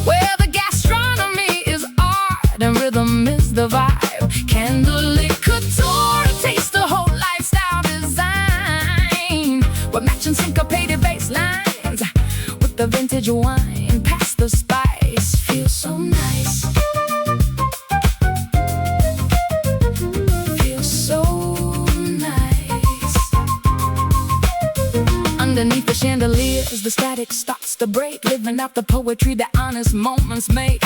where the gastronomy is art and rhythm is the vibe. Candlelit couture to taste the whole lifestyle design. We're matching syncopated bass lines with the vintage wine. Past the spice, feels so nice. Feels so nice. Underneath the chandeliers, the static starts to break, living out the poetry that honest moments make.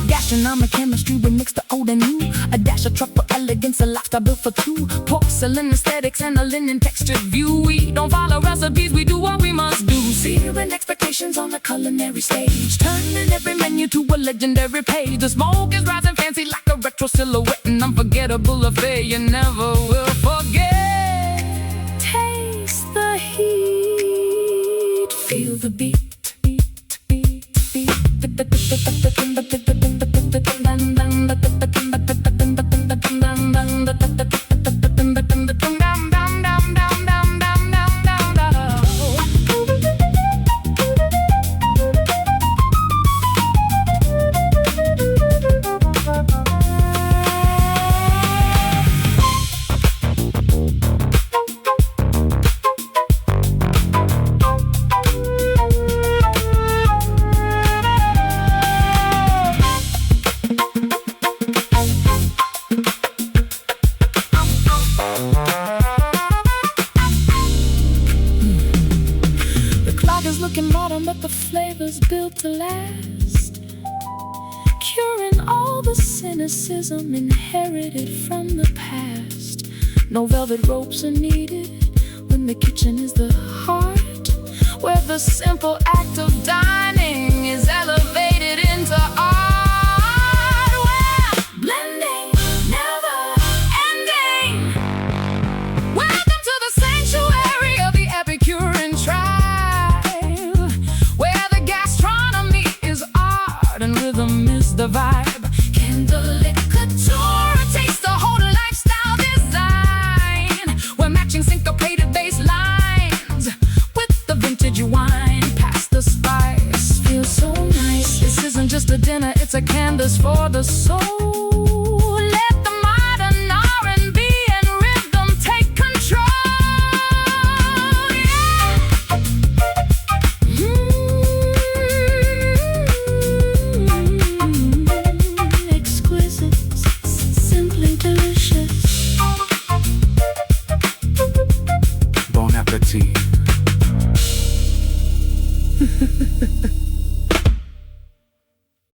Gastronomic chemistry, we mix the old and new. A dash of truffle elegance, a lifestyle built for two. Porcelain aesthetics and a linen textured view. We don't follow recipes, we do what we must do. Searing expectations on the culinary stage, turning every menu to a legendary page. The smoke is rising fancy like a retro silhouette, an unforgettable affair you never will forget. Taste the heat, feel the beat. Looking modern, but the flavor's built to last, curing all the cynicism inherited from the past. No velvet ropes are needed when the kitchen is the heart, where the simple act of dining is elevated into art.